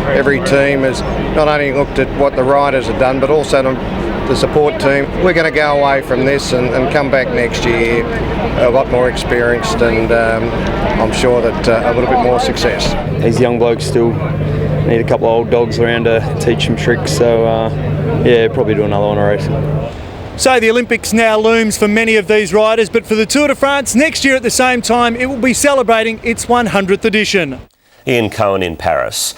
every team has not only looked at what the riders have done, but also the support team. We're going to go away from this and come back next year a lot more experienced, and I'm sure that a little bit more success. These young blokes still need a couple of old dogs around to teach them tricks, so yeah, probably do another one, I reckon. So the Olympics now looms for many of these riders, but for the Tour de France next year at the same time, it will be celebrating its 100th edition. Ian Cohen in Paris.